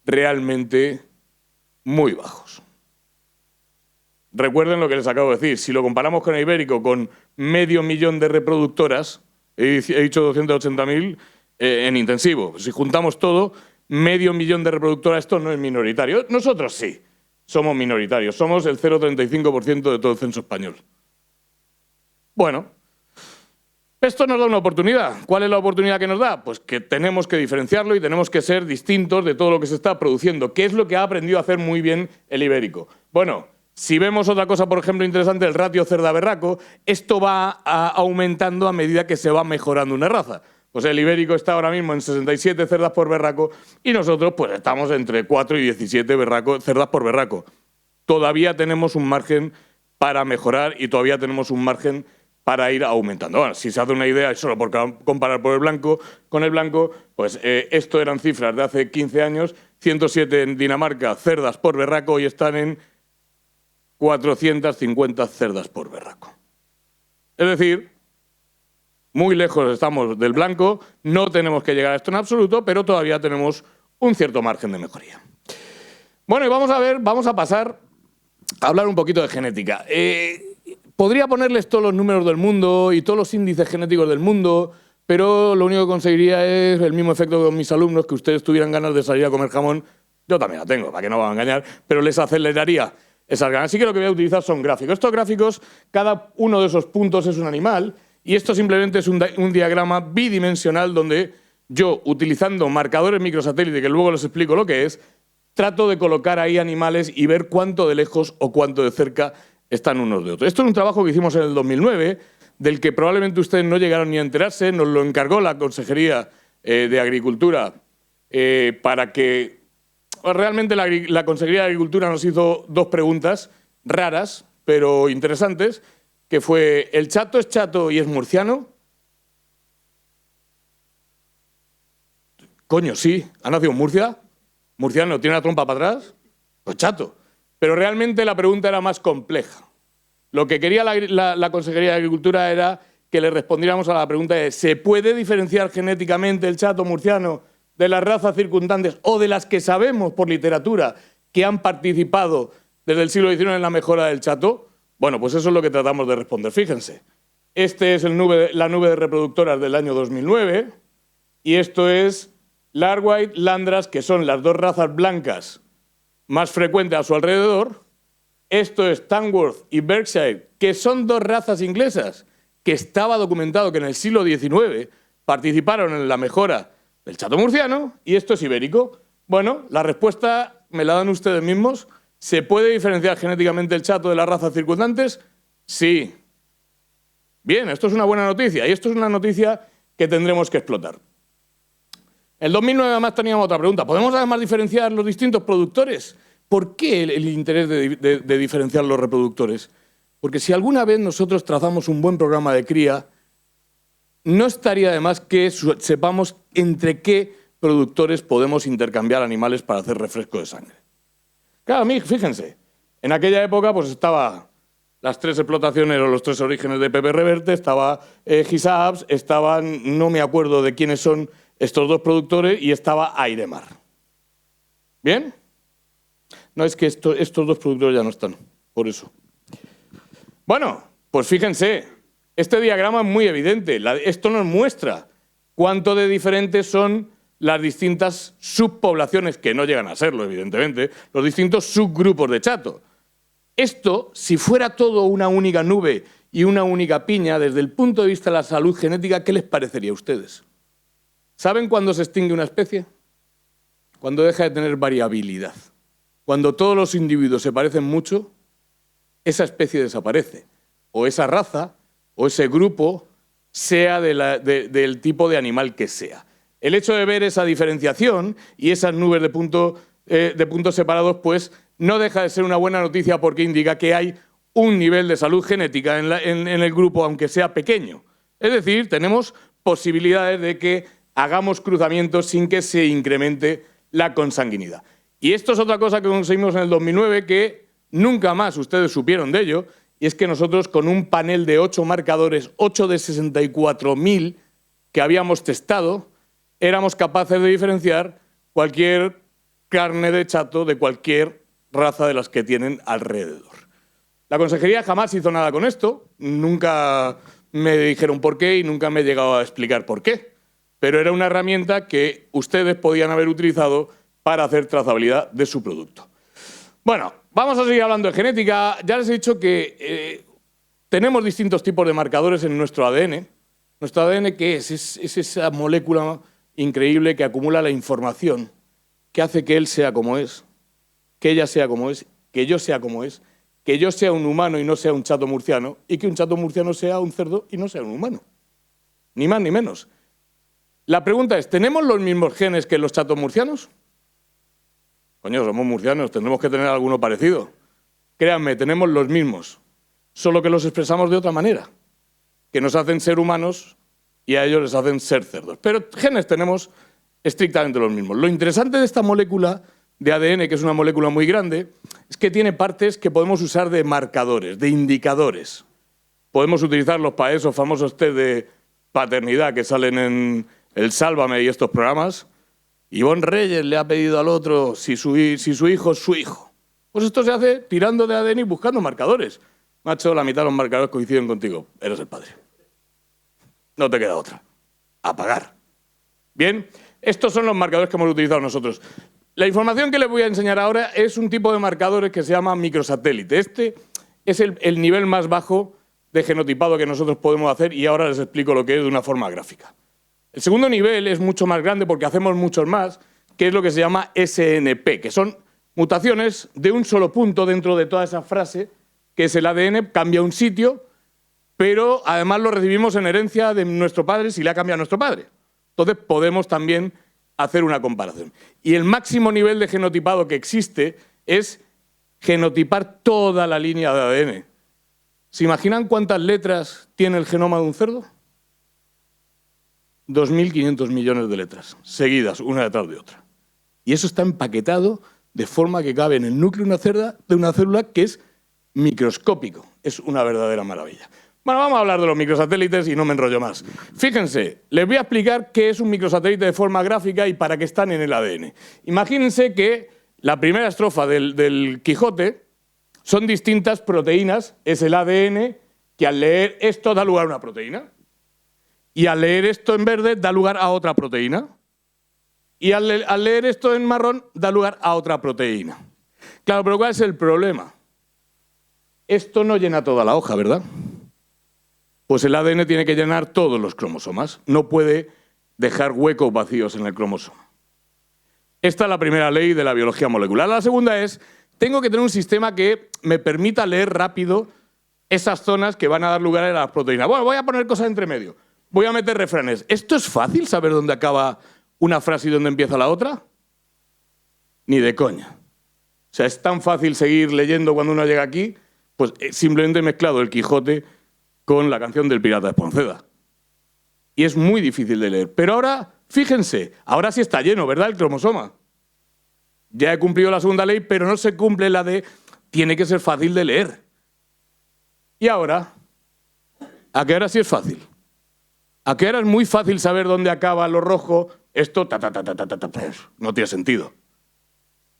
realmente muy bajos. Recuerden lo que les acabo de decir. Si lo comparamos con el ibérico, con 500.000 de reproductoras, he dicho 280.000 en intensivo. Si juntamos todo, 500.000 de reproductoras, esto no es minoritario. Nosotros sí, somos minoritarios. Somos el 0,35% de todo el censo español. Bueno, esto nos da una oportunidad. ¿Cuál es la oportunidad que nos da? Pues que tenemos que diferenciarlo y tenemos que ser distintos de todo lo que se está produciendo. ¿Qué es lo que ha aprendido a hacer muy bien el ibérico? Bueno, si vemos otra cosa, por ejemplo, interesante, el ratio cerda-berraco, esto va aumentando a medida que se va mejorando una raza. Pues el ibérico está ahora mismo en 67 cerdas por berraco y nosotros pues estamos entre 4 y 17 cerdas por berraco. Todavía tenemos un margen para mejorar y todavía tenemos un margen para ir aumentando. Bueno, si se hace una idea, solo por comparar con el blanco, pues esto eran cifras de hace 15 años, 107 en Dinamarca cerdas por berraco y están en 450 cerdas por berraco. Es decir, muy lejos estamos del blanco, no tenemos que llegar a esto en absoluto, pero todavía tenemos un cierto margen de mejoría. Bueno, y vamos a pasar a hablar un poquito de genética. Podría ponerles todos los números del mundo y todos los índices genéticos del mundo, pero lo único que conseguiría es el mismo efecto que con mis alumnos, que ustedes tuvieran ganas de salir a comer jamón. Yo también la tengo, para que no van a engañar, pero les aceleraría esas ganas. Así que lo que voy a utilizar son gráficos. Estos gráficos, cada uno de esos puntos es un animal, y esto simplemente es un diagrama bidimensional donde yo, utilizando marcadores microsatélite, que luego les explico lo que es, trato de colocar ahí animales y ver cuánto de lejos o cuánto de cerca están unos de otros. Esto es un trabajo que hicimos en el 2009, del que probablemente ustedes no llegaron ni a enterarse, nos lo encargó la Consejería de Agricultura para que... Realmente la Consejería de Agricultura nos hizo dos preguntas raras, pero interesantes, que fue, ¿el chato es chato y es murciano? Coño, sí, ¿ha nacido en Murcia? ¿Murciano tiene la trompa para atrás? Pues chato. Pero realmente la pregunta era más compleja. Lo que quería la Consejería de Agricultura era que le respondiéramos a la pregunta de ¿se puede diferenciar genéticamente el chato murciano de las razas circundantes o de las que sabemos por literatura que han participado desde el siglo XIX en la mejora del chato? Bueno, pues eso es lo que tratamos de responder. Fíjense, este es la nube de reproductoras del año 2009 y esto es Larwhite, Landras, que son las dos razas blancas más frecuentes a su alrededor. Esto es Tamworth y Berkshire, que son dos razas inglesas que estaba documentado que en el siglo XIX participaron en la mejora del chato murciano, y esto es ibérico. Bueno, la respuesta me la dan ustedes mismos. ¿Se puede diferenciar genéticamente el chato de las razas circundantes? Sí. Bien, esto es una buena noticia, y esto es una noticia que tendremos que explotar. En el 2009 además teníamos otra pregunta. ¿Podemos además diferenciar los distintos productores? ¿Por qué el interés de diferenciar los reproductores? Porque si alguna vez nosotros trazamos un buen programa de cría, no estaría de más que sepamos entre qué productores podemos intercambiar animales para hacer refresco de sangre. Claro, fíjense, en aquella época pues estaba las 3 explotaciones o los 3 orígenes de Pepe Reverte, estaba Gisabs, estaban, no me acuerdo de quiénes son estos dos productores, y estaba Airemar. ¿Bien? No, es que estos dos productores ya no están, por eso. Bueno, pues fíjense, este diagrama es muy evidente. Esto nos muestra cuánto de diferentes son las distintas subpoblaciones, que no llegan a serlo, evidentemente, los distintos subgrupos de chato. Esto, si fuera todo una única nube y una única piña, desde el punto de vista de la salud genética, ¿qué les parecería a ustedes? ¿Saben cuándo se extingue una especie? Cuando deja de tener variabilidad. Cuando todos los individuos se parecen mucho, esa especie desaparece. O esa raza, o ese grupo, sea del tipo de animal que sea. El hecho de ver esa diferenciación y esas nubes de puntos separados, pues no deja de ser una buena noticia, porque indica que hay un nivel de salud genética en el grupo, aunque sea pequeño. Es decir, tenemos posibilidades de que hagamos cruzamientos sin que se incremente la consanguinidad. Y esto es otra cosa que conseguimos en el 2009, que nunca más ustedes supieron de ello, y es que nosotros, con un panel de 8 marcadores, 8 de 64.000 que habíamos testado, éramos capaces de diferenciar cualquier carne de chato de cualquier raza de las que tienen alrededor. La consejería jamás hizo nada con esto, nunca me dijeron por qué y nunca me he llegado a explicar por qué, pero era una herramienta que ustedes podían haber utilizado para hacer trazabilidad de su producto. Bueno, vamos a seguir hablando de genética. Ya les he dicho que tenemos distintos tipos de marcadores en nuestro ADN. ¿Nuestro ADN qué es? Es esa molécula increíble que acumula la información, que hace que él sea como es, que ella sea como es, que yo sea como es, que yo sea un humano y no sea un chato murciano, y que un chato murciano sea un cerdo y no sea un humano. Ni más ni menos. La pregunta es, ¿tenemos los mismos genes que los chatos murcianos? Coño, somos murcianos, tendremos que tener alguno parecido. Créanme, tenemos los mismos, solo que los expresamos de otra manera, que nos hacen ser humanos y a ellos les hacen ser cerdos. Pero genes tenemos estrictamente los mismos. Lo interesante de esta molécula de ADN, que es una molécula muy grande, es que tiene partes que podemos usar de marcadores, de indicadores. Podemos utilizarlos para esos famosos test de paternidad que salen en el Sálvame y estos programas. Ivonne Reyes le ha pedido al otro si su hijo es su hijo. Pues esto se hace tirando de ADN y buscando marcadores. Macho, la mitad de los marcadores coinciden contigo. Eres el padre. No te queda otra. A pagar. Bien, estos son los marcadores que hemos utilizado nosotros. La información que les voy a enseñar ahora es un tipo de marcadores que se llama microsatélite. Este es el nivel más bajo de genotipado que nosotros podemos hacer y ahora les explico lo que es de una forma gráfica. El segundo nivel es mucho más grande porque hacemos muchos más, que es lo que se llama SNP, que son mutaciones de un solo punto dentro de toda esa frase, que es el ADN, cambia un sitio, pero además lo recibimos en herencia de nuestro padre si le ha cambiado a nuestro padre. Entonces podemos también hacer una comparación. Y el máximo nivel de genotipado que existe es genotipar toda la línea de ADN. ¿Se imaginan cuántas letras tiene el genoma de un cerdo? 2.500 millones de letras, seguidas, una detrás de otra. Y eso está empaquetado de forma que cabe en el núcleo de una célula que es microscópico. Es una verdadera maravilla. Bueno, vamos a hablar de los microsatélites y no me enrollo más. Fíjense, les voy a explicar qué es un microsatélite de forma gráfica y para qué están en el ADN. Imagínense que la primera estrofa del Quijote son distintas proteínas, es el ADN, que al leer esto da lugar a una proteína. Y al leer esto en verde da lugar a otra proteína. Y al leer esto en marrón da lugar a otra proteína. Claro, pero ¿cuál es el problema? Esto no llena toda la hoja, ¿verdad? Pues el ADN tiene que llenar todos los cromosomas. No puede dejar huecos vacíos en el cromosoma. Esta es la primera ley de la biología molecular. La segunda es, tengo que tener un sistema que me permita leer rápido esas zonas que van a dar lugar a las proteínas. Bueno, voy a poner cosas entre medio. Voy a meter refranes. ¿Esto es fácil saber dónde acaba una frase y dónde empieza la otra? Ni de coña. O sea, es tan fácil seguir leyendo cuando uno llega aquí, pues simplemente he mezclado el Quijote con la canción del Pirata de Espronceda. Y es muy difícil de leer. Pero ahora, fíjense, ahora sí está lleno, ¿verdad?, el cromosoma. Ya he cumplido la segunda ley, pero no se cumple la de tiene que ser fácil de leer. Y ahora, ¿a qué hora sí es fácil? ¿A qué hora es muy fácil saber dónde acaba lo rojo? Esto no tiene sentido.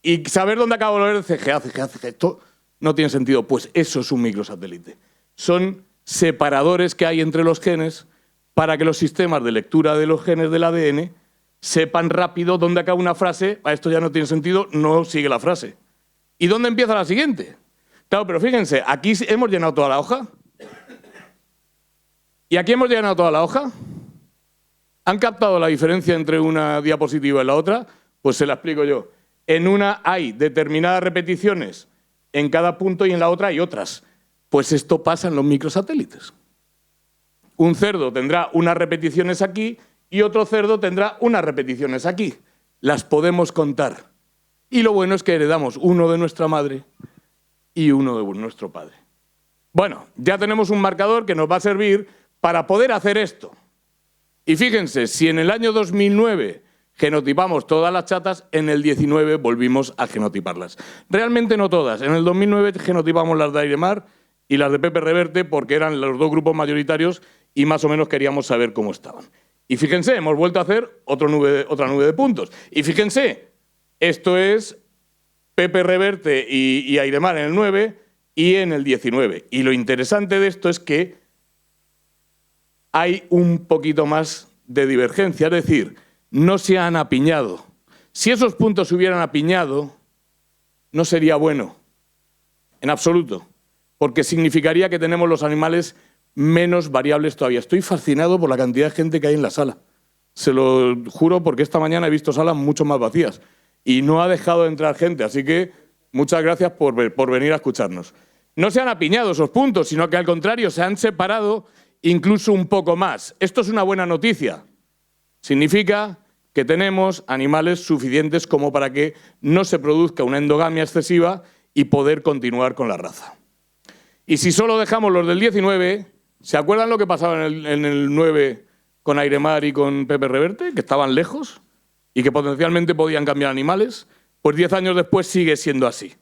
Y saber dónde acaba lo verde, CGA, esto no tiene sentido. Pues eso es un microsatélite. Son separadores que hay entre los genes para que los sistemas de lectura de los genes del ADN sepan rápido dónde acaba una frase. Esto ya no tiene sentido, no sigue la frase. ¿Y dónde empieza la siguiente? Claro, pero fíjense, aquí hemos llenado toda la hoja. ¿Y aquí hemos llenado toda la hoja? ¿Han captado la diferencia entre una diapositiva y la otra? Pues se la explico yo. En una hay determinadas repeticiones en cada punto y en la otra hay otras. Pues esto pasa en los microsatélites. Un cerdo tendrá unas repeticiones aquí y otro cerdo tendrá unas repeticiones aquí. Las podemos contar. Y lo bueno es que heredamos uno de nuestra madre y uno de nuestro padre. Bueno, ya tenemos un marcador que nos va a servir para poder hacer esto. Y fíjense, si en el año 2009 genotipamos todas las chatas, en el 19 volvimos a genotiparlas. Realmente no todas. En el 2009 genotipamos las de Airemar y las de Pepe Reverte porque eran los dos grupos mayoritarios y más o menos queríamos saber cómo estaban. Y fíjense, hemos vuelto a hacer otra nube de puntos. Y fíjense, esto es Pepe Reverte y Airemar en el 9 y en el 19. Y lo interesante de esto es que hay un poquito más de divergencia, es decir, no se han apiñado. Si esos puntos se hubieran apiñado, no sería bueno, en absoluto, porque significaría que tenemos los animales menos variables todavía. Estoy fascinado por la cantidad de gente que hay en la sala. Se lo juro porque esta mañana he visto salas mucho más vacías y no ha dejado de entrar gente, así que muchas gracias por venir a escucharnos. No se han apiñado esos puntos, sino que al contrario se han separado incluso un poco más. Esto es una buena noticia. Significa que tenemos animales suficientes como para que no se produzca una endogamia excesiva y poder continuar con la raza. Y si solo dejamos los del 19, ¿se acuerdan lo que pasaba en el 9 con Airemar y con Pepe Reverte? Que estaban lejos y que potencialmente podían cambiar animales. Pues 10 años después sigue siendo así.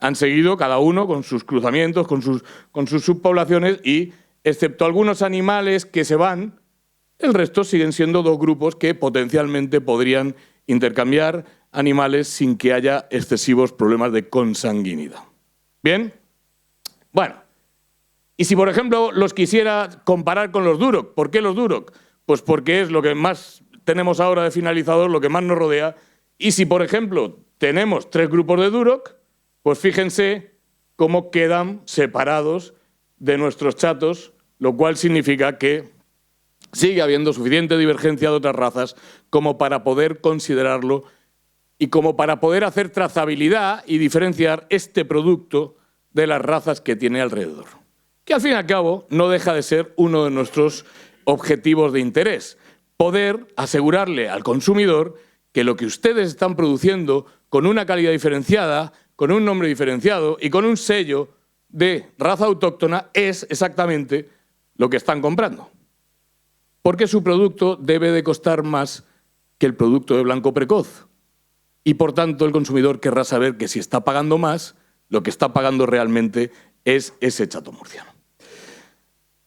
Han seguido cada uno con sus cruzamientos, con sus subpoblaciones y, excepto algunos animales que se van, el resto siguen siendo dos grupos que potencialmente podrían intercambiar animales sin que haya excesivos problemas de consanguinidad. ¿Bien? Bueno, y si por ejemplo los quisiera comparar con los Duroc, ¿por qué los Duroc? Pues porque es lo que más tenemos ahora de finalizador, lo que más nos rodea. Y si por ejemplo tenemos 3 grupos de Duroc, pues fíjense cómo quedan separados de nuestros chatos, lo cual significa que sigue habiendo suficiente divergencia de otras razas como para poder considerarlo y como para poder hacer trazabilidad y diferenciar este producto de las razas que tiene alrededor. Que al fin y al cabo no deja de ser uno de nuestros objetivos de interés. Poder asegurarle al consumidor que lo que ustedes están produciendo con una calidad diferenciada, con un nombre diferenciado y con un sello de raza autóctona es exactamente lo que están comprando. Porque su producto debe de costar más que el producto de blanco precoz. Y por tanto el consumidor querrá saber que si está pagando más, lo que está pagando realmente es ese chato murciano.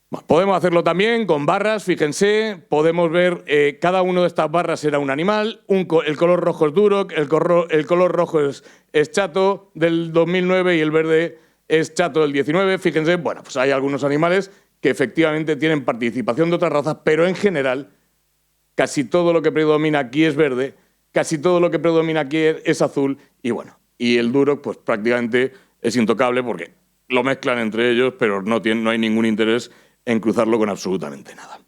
Bueno, podemos hacerlo también con barras, fíjense, podemos ver cada una de estas barras era un animal, el color rojo es Duroc, el color rojo es chato del 2009 y el verde es chato del 19. Fíjense, bueno, pues hay algunos animales que efectivamente tienen participación de otras razas, pero en general casi todo lo que predomina aquí es verde, casi todo lo que predomina aquí es azul y bueno, y el Duroc pues prácticamente es intocable porque lo mezclan entre ellos, pero no hay ningún interés en cruzarlo con absolutamente nada.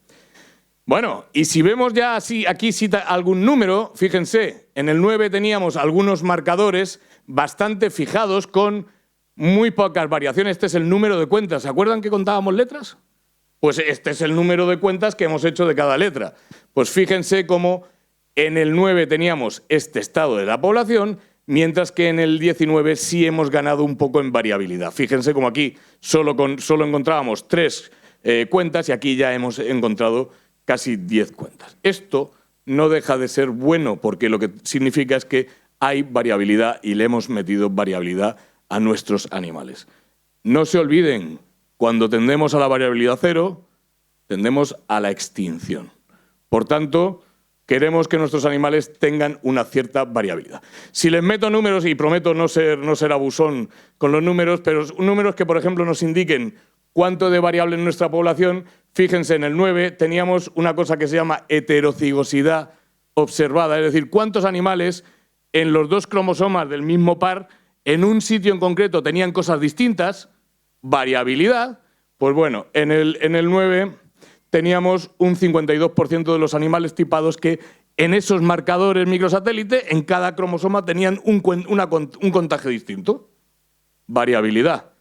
Bueno, y si vemos ya así, aquí cita algún número, fíjense, en el 9 teníamos algunos marcadores bastante fijados con muy pocas variaciones. Este es el número de cuentas. ¿Se acuerdan que contábamos letras? Pues este es el número de cuentas que hemos hecho de cada letra. Pues fíjense cómo en el 9 teníamos este estado de la población, mientras que en el 19 sí hemos ganado un poco en variabilidad. Fíjense como aquí solo encontrábamos 3 cuentas y aquí ya hemos encontrado casi 10 cuentas. Esto no deja de ser bueno porque lo que significa es que hay variabilidad y le hemos metido variabilidad a nuestros animales. No se olviden, cuando tendemos a la variabilidad 0, tendemos a la extinción. Por tanto, queremos que nuestros animales tengan una cierta variabilidad. Si les meto números, y prometo no ser abusón con los números, pero números que, por ejemplo, nos indiquen cuánto de variable en nuestra población, fíjense, en el 9 teníamos una cosa que se llama heterocigosidad observada, es decir, cuántos animales en los 2 cromosomas del mismo par, en un sitio en concreto tenían cosas distintas, variabilidad. Pues bueno, en el 9 teníamos un 52% de los animales tipados que en esos marcadores microsatélite, en cada cromosoma tenían un contagio distinto. Variabilidad.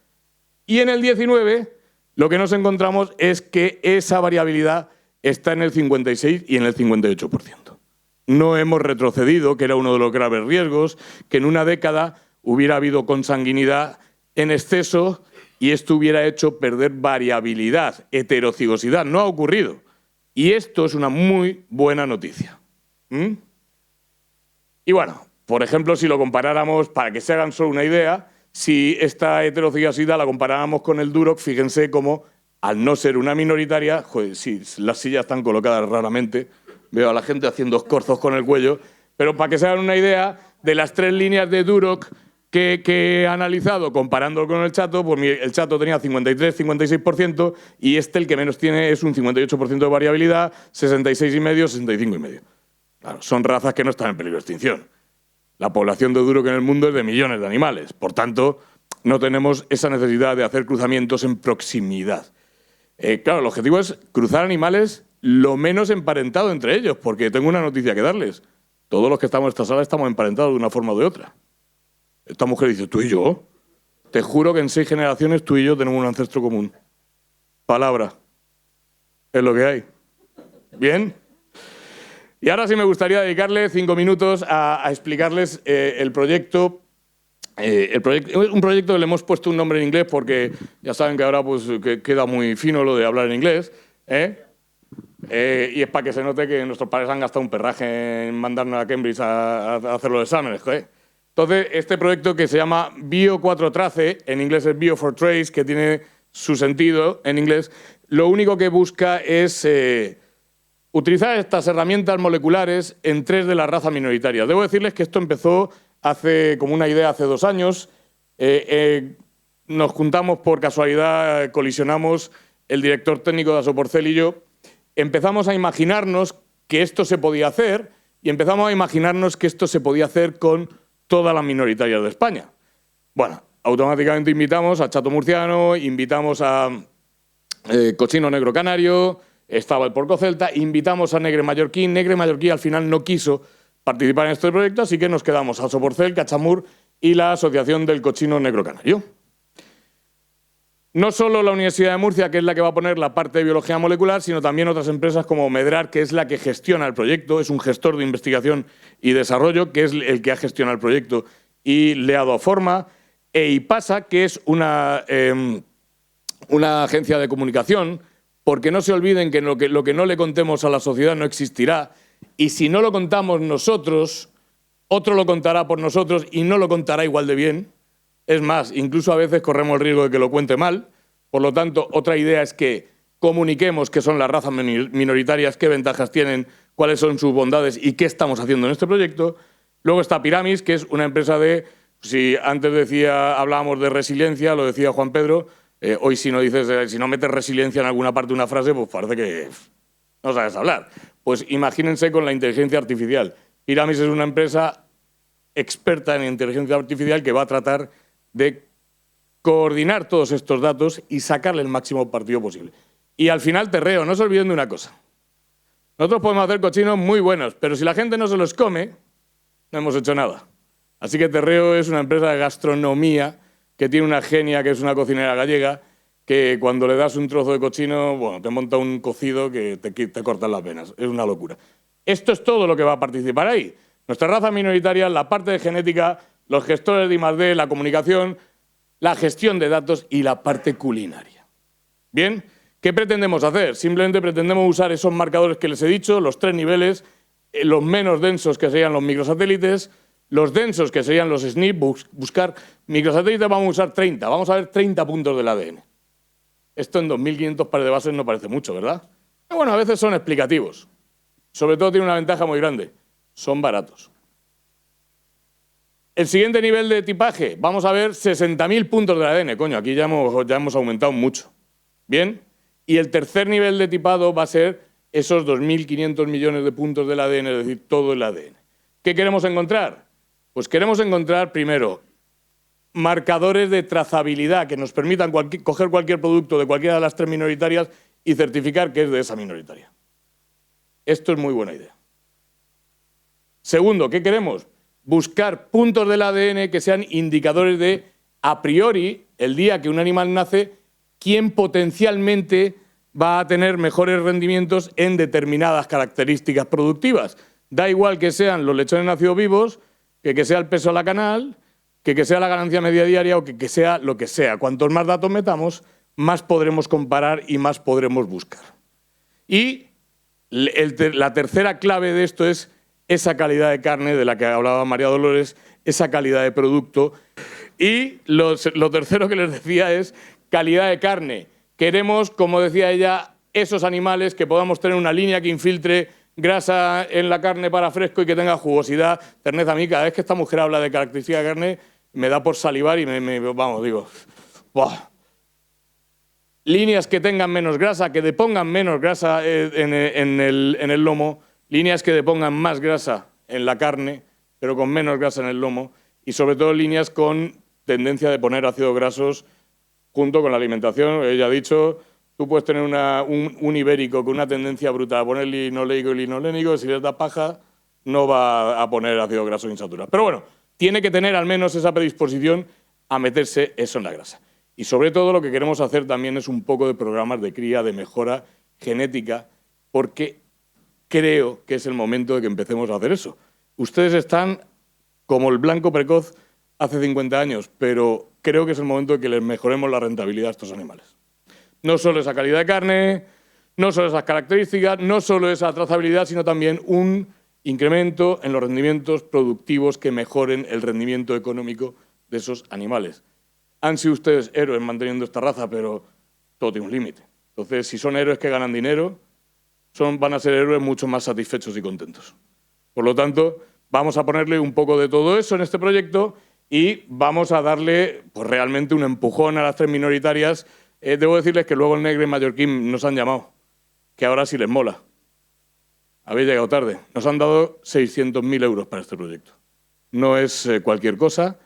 Y en el 19 lo que nos encontramos es que esa variabilidad está en el 56 y en el 58%. No hemos retrocedido, que era uno de los graves riesgos, que en una década hubiera habido consanguinidad en exceso y esto hubiera hecho perder variabilidad, heterocigosidad. No ha ocurrido. Y esto es una muy buena noticia. Y bueno, por ejemplo, si lo comparáramos, para que se hagan solo una idea, si esta heterocigosidad la comparáramos con el Duroc, fíjense cómo, al no ser una minoritaria, joder, sí, las sillas están colocadas raramente, veo a la gente haciendo escorzos con el cuello, pero para que se hagan una idea, de las 3 líneas de Duroc, que he analizado comparándolo con el chato, pues el chato tenía 53-56% y el que menos tiene es un 58% de variabilidad, 66,5, 65,5. Claro, son razas que no están en peligro de extinción. La población de duro que en el mundo es de millones de animales. Por tanto, no tenemos esa necesidad de hacer cruzamientos en proximidad. Claro, el objetivo es cruzar animales lo menos emparentados entre ellos, porque tengo una noticia que darles. Todos los que estamos en esta sala estamos emparentados de una forma o de otra. Esta mujer dice, ¿tú y yo? Te juro que en 6 generaciones tú y yo tenemos un ancestro común. Palabra. Es lo que hay. ¿Bien? Y ahora sí me gustaría dedicarle 5 minutos a explicarles el proyecto. Un proyecto que le hemos puesto un nombre en inglés porque ya saben que ahora pues, que queda muy fino lo de hablar en inglés. Y es para que se note que nuestros padres han gastado un perraje en mandarnos a Cambridge a hacer los exámenes. Entonces, este proyecto que se llama Bio4Trace, en inglés es Bio4Trace, que tiene su sentido en inglés, lo único que busca es utilizar estas herramientas moleculares en 3 de las razas minoritarias. Debo decirles que esto empezó como una idea hace 2 años. Nos juntamos por casualidad, colisionamos el director técnico de Asoporcel y yo. Empezamos a imaginarnos que esto se podía hacer y empezamos a imaginarnos que esto se podía hacer con todas las minoritarias de España. Bueno, automáticamente invitamos a chato murciano, invitamos a cochino negro canario, estaba el porco celta, invitamos a negre mallorquí. Negre mallorquí al final no quiso participar en este proyecto, así que nos quedamos a Asoporcel, Cachamur y la Asociación del Cochino Negro Canario. No solo la Universidad de Murcia, que es la que va a poner la parte de biología molecular, sino también otras empresas como Medrar, que es la que gestiona el proyecto, es un gestor de investigación y desarrollo, que es el que ha gestionado el proyecto y le ha dado forma, e IPASA, que es una agencia de comunicación, porque no se olviden que lo que no le contemos a la sociedad no existirá, y si no lo contamos nosotros, otro lo contará por nosotros y no lo contará igual de bien. Es más, incluso a veces corremos el riesgo de que lo cuente mal. Por lo tanto, otra idea es que comuniquemos qué son las razas minoritarias, qué ventajas tienen, cuáles son sus bondades y qué estamos haciendo en este proyecto. Luego está Piramis, que es una empresa si antes hablábamos de resiliencia, lo decía Juan Pedro, hoy si no metes resiliencia en alguna parte de una frase, pues parece que no sabes hablar. Pues imagínense con la inteligencia artificial. Piramis es una empresa experta en inteligencia artificial que va a tratar de coordinar todos estos datos y sacarle el máximo partido posible. Y al final terreo, no se olviden de una cosa. Nosotros podemos hacer cochinos muy buenos, pero si la gente no se los come, no hemos hecho nada. Así que Terreo es una empresa de gastronomía que tiene una genia que es una cocinera gallega que cuando le das un trozo de cochino, bueno, te monta un cocido que te cortan las venas. Es una locura. Esto es todo lo que va a participar ahí. Nuestra raza minoritaria, la parte de genética, los gestores de I+D, la comunicación, la gestión de datos y la parte culinaria. Bien, ¿qué pretendemos hacer? Simplemente pretendemos usar esos marcadores que les he dicho, los 3 niveles, los menos densos que serían los microsatélites, los densos que serían los SNP, buscar microsatélites vamos a usar 30, vamos a ver 30 puntos del ADN. Esto en 2.500 pares de bases no parece mucho, ¿verdad? Pero bueno, a veces son explicativos. Sobre todo tiene una ventaja muy grande, son baratos. El siguiente nivel de tipaje, vamos a ver 60.000 puntos del ADN. Coño, aquí ya hemos aumentado mucho. Bien, y el tercer nivel de tipado va a ser esos 2.500 millones de puntos del ADN, es decir, todo el ADN. ¿Qué queremos encontrar? Pues queremos encontrar, primero, marcadores de trazabilidad que nos permitan coger cualquier producto de cualquiera de las 3 minoritarias y certificar que es de esa minoritaria. Esto es muy buena idea. Segundo, ¿qué queremos? Buscar puntos del ADN que sean indicadores de, a priori, el día que un animal nace, quién potencialmente va a tener mejores rendimientos en determinadas características productivas. Da igual que sean los lechones nacidos vivos, que sea el peso a la canal, que sea la ganancia media diaria o que sea lo que sea. Cuantos más datos metamos, más podremos comparar y más podremos buscar. Y la tercera clave de esto es esa calidad de carne de la que hablaba María Dolores, esa calidad de producto. Y lo tercero que les decía es calidad de carne. Queremos, como decía ella, esos animales que podamos tener una línea que infiltre grasa en la carne para fresco y que tenga jugosidad, terneza. A mí, cada vez que esta mujer habla de características de carne, me da por salivar y vamos, digo, ¡buah! Líneas que tengan menos grasa, que depongan menos grasa en el lomo, líneas que depongan más grasa en la carne, pero con menos grasa en el lomo, y sobre todo líneas con tendencia de poner ácidos grasos junto con la alimentación. Ella ha dicho, tú puedes tener un ibérico con una tendencia brutal a poner linoleico y linolénico, si les da paja no va a poner ácidos grasos insaturados. Pero bueno, tiene que tener al menos esa predisposición a meterse eso en la grasa. Y sobre todo lo que queremos hacer también es un poco de programas de cría, de mejora genética, porque creo que es el momento de que empecemos a hacer eso. Ustedes están como el blanco precoz hace 50 años, pero creo que es el momento de que les mejoremos la rentabilidad a estos animales. No solo esa calidad de carne, no solo esas características, no solo esa trazabilidad, sino también un incremento en los rendimientos productivos que mejoren el rendimiento económico de esos animales. Han sido ustedes héroes manteniendo esta raza, pero todo tiene un límite. Entonces, si son héroes que ganan dinero, van a ser héroes mucho más satisfechos y contentos. Por lo tanto, vamos a ponerle un poco de todo eso en este proyecto y vamos a darle pues, realmente un empujón a las 3 minoritarias. Debo decirles que luego el Negre y Mallorquín nos han llamado, que ahora sí les mola. Habéis llegado tarde. Nos han dado 600.000 euros para este proyecto. No es cualquier cosa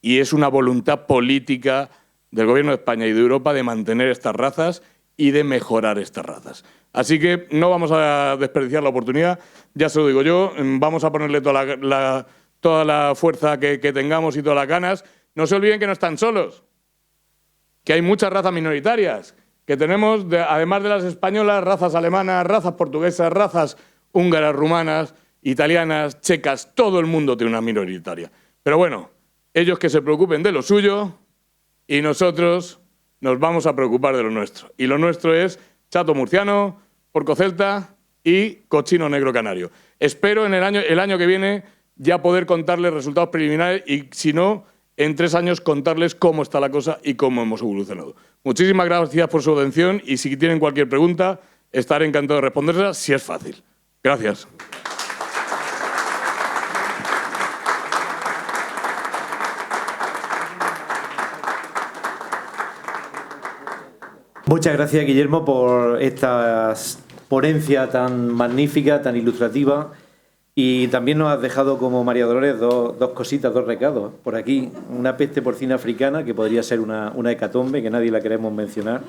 y es una voluntad política del Gobierno de España y de Europa de mantener estas razas y de mejorar estas razas. Así que no vamos a desperdiciar la oportunidad, ya se lo digo yo, vamos a ponerle toda la fuerza que tengamos y todas las ganas. No se olviden que no están solos, que hay muchas razas minoritarias, que tenemos, además de las españolas, razas alemanas, razas portuguesas, razas húngaras, rumanas, italianas, checas, todo el mundo tiene una minoritaria. Pero bueno, ellos que se preocupen de lo suyo y nosotros nos vamos a preocupar de lo nuestro. Y lo nuestro es chato murciano, porco celta y cochino negro canario. Espero en el año que viene ya poder contarles resultados preliminares y, si no, en 3 años contarles cómo está la cosa y cómo hemos evolucionado. Muchísimas gracias por su atención y si tienen cualquier pregunta, estaré encantado de responderla si es fácil. Gracias. Muchas gracias, Guillermo, por esta ponencia tan magnífica, tan ilustrativa. Y también nos has dejado, como María Dolores, dos cositas, 2 recados. Por aquí, una peste porcina africana, que podría ser una hecatombe, que nadie la queremos mencionar.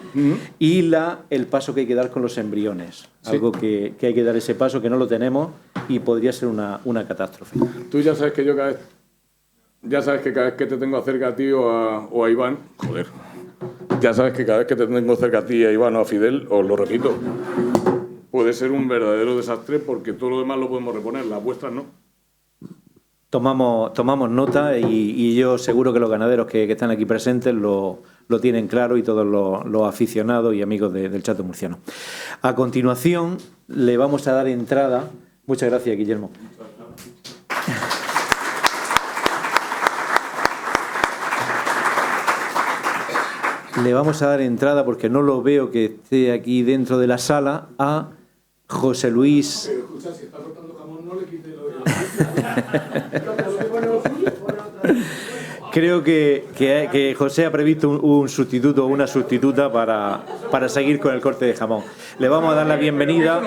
Y el paso que hay que dar con los embriones. Sí. Algo que hay que dar ese paso, que no lo tenemos, y podría ser una catástrofe. Tú ya sabes que cada vez que te tengo cerca a ti o a Iván, joder, ya sabes que cada vez que te tengo cerca a ti, a Iván o a Fidel, os lo repito, puede ser un verdadero desastre porque todo lo demás lo podemos reponer, las vuestras no. Tomamos nota y yo seguro que los ganaderos que están aquí presentes lo tienen claro y todos los aficionados y amigos del chato murciano. A continuación le vamos a dar entrada. Muchas gracias, Guillermo. Le vamos a dar entrada, porque no lo veo que esté aquí dentro de la sala, a José Luis. Pero escucha, si está cortando jamón, no le quite lo Creo que José ha previsto un sustituto o una sustituta para seguir con el corte de jamón. Le vamos a dar la bienvenida.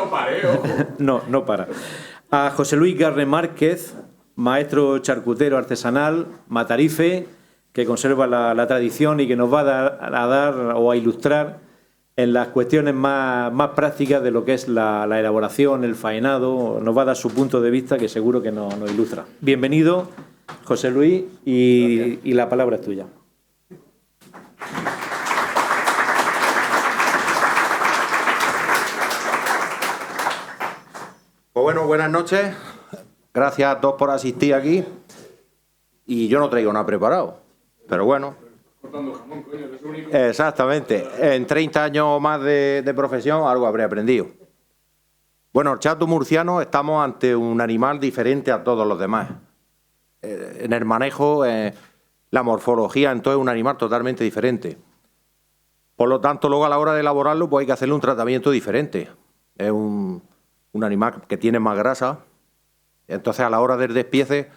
No para. A José Luis Garre Márquez, maestro charcutero artesanal, matarife, que conserva la tradición y que nos va a dar o a ilustrar en las cuestiones más prácticas de lo que es la elaboración, el faenado. Nos va a dar su punto de vista, que seguro que nos ilustra. Bienvenido, José Luis, y la palabra es tuya. Pues bueno, buenas noches. Gracias a todos por asistir aquí. Y yo no traigo nada preparado. Pero bueno. Exactamente. En 30 años más de profesión algo habré aprendido. Bueno, el chato murciano estamos ante un animal diferente a todos los demás. En el manejo, la morfología, entonces es un animal totalmente diferente. Por lo tanto, luego a la hora de elaborarlo, pues hay que hacerle un tratamiento diferente. Es un animal que tiene más grasa. Entonces, a la hora del despiece,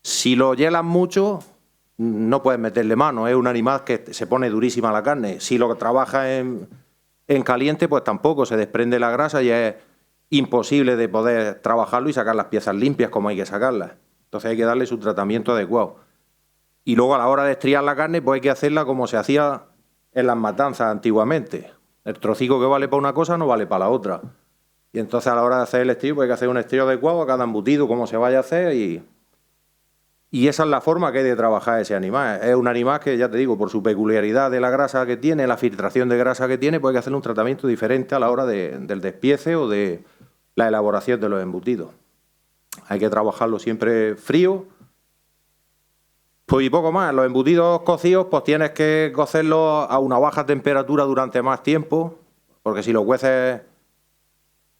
si lo hielan mucho, no puedes meterle mano, es un animal que se pone durísima la carne. Si lo trabajas en caliente, pues tampoco se desprende la grasa y es imposible de poder trabajarlo y sacar las piezas limpias como hay que sacarlas. Entonces hay que darle su tratamiento adecuado. Y luego a la hora de estriar la carne, pues hay que hacerla como se hacía en las matanzas antiguamente. El trocico que vale para una cosa no vale para la otra. Y entonces a la hora de hacer el estrío, pues hay que hacer un estrío adecuado a cada embutido, como se vaya a hacer y esa es la forma que hay de trabajar ese animal. Es un animal que, ya te digo, por su peculiaridad de la grasa que tiene, la filtración de grasa que tiene, pues hay que hacerle un tratamiento diferente a la hora del despiece o de la elaboración de los embutidos. Hay que trabajarlo siempre frío. Pues y poco más. Los embutidos cocidos, pues tienes que cocerlos a una baja temperatura durante más tiempo, porque si los cueces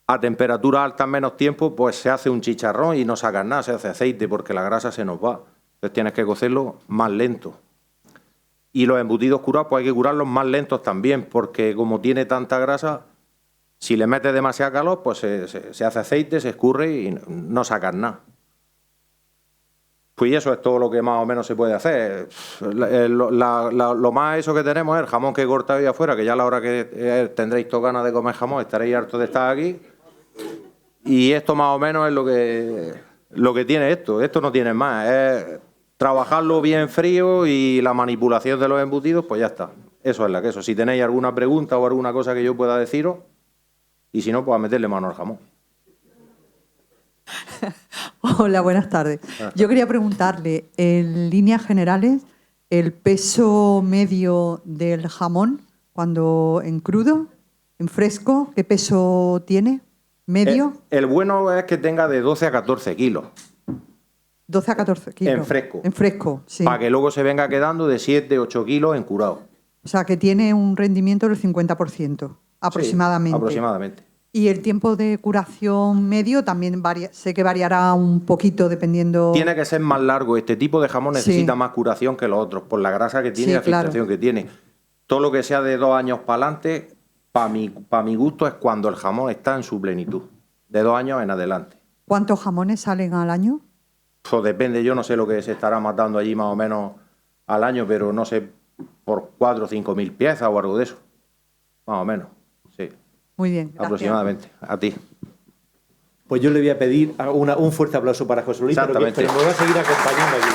a temperatura alta en menos tiempo, pues se hace un chicharrón y no sacas nada, se hace aceite porque la grasa se nos va. Entonces tienes que cocerlo más lento. Y los embutidos curados, pues hay que curarlos más lentos también, porque como tiene tanta grasa, si le metes demasiada calor, pues se hace aceite, se escurre y no sacas nada. Pues eso es todo lo que más o menos se puede hacer. Lo más eso que tenemos es el jamón que he cortado ahí afuera, que ya a la hora que tendréis todas ganas de comer jamón, estaréis hartos de estar aquí. Y esto más o menos es lo que tiene esto. Esto no tiene más. Es trabajarlo bien frío y la manipulación de los embutidos, pues ya está. Eso es la queso. Si tenéis alguna pregunta o alguna cosa que yo pueda deciros, y si no, pues a meterle mano al jamón. Hola, buenas tardes. Yo quería preguntarle, en líneas generales, el peso medio del jamón, cuando en crudo, en fresco, ¿qué peso tiene? ¿Medio? El bueno es que tenga de 12 a 14 kilos. 12 a 14 kilos. En fresco. En fresco, sí. Para que luego se venga quedando de 7, 8 kilos en curado. O sea, que tiene un rendimiento del 50%, aproximadamente. Sí, aproximadamente. Y el tiempo de curación medio también varía, sé que variará un poquito dependiendo... Tiene que ser más largo. Este tipo de jamón necesita más curación que los otros, por la grasa que tiene y la filtración que tiene. Todo lo que sea de 2 años para adelante, para mi gusto, es cuando el jamón está en su plenitud. De 2 años en adelante. ¿Cuántos jamones salen al año? Pues depende, yo no sé lo que se estará matando allí más o menos al año, pero no sé, por 4 o 5 mil piezas o algo de eso. Más o menos, sí. Muy bien, gracias. Aproximadamente, a ti. Pues yo le voy a pedir un fuerte aplauso para José Luis, pero me voy a seguir acompañando aquí.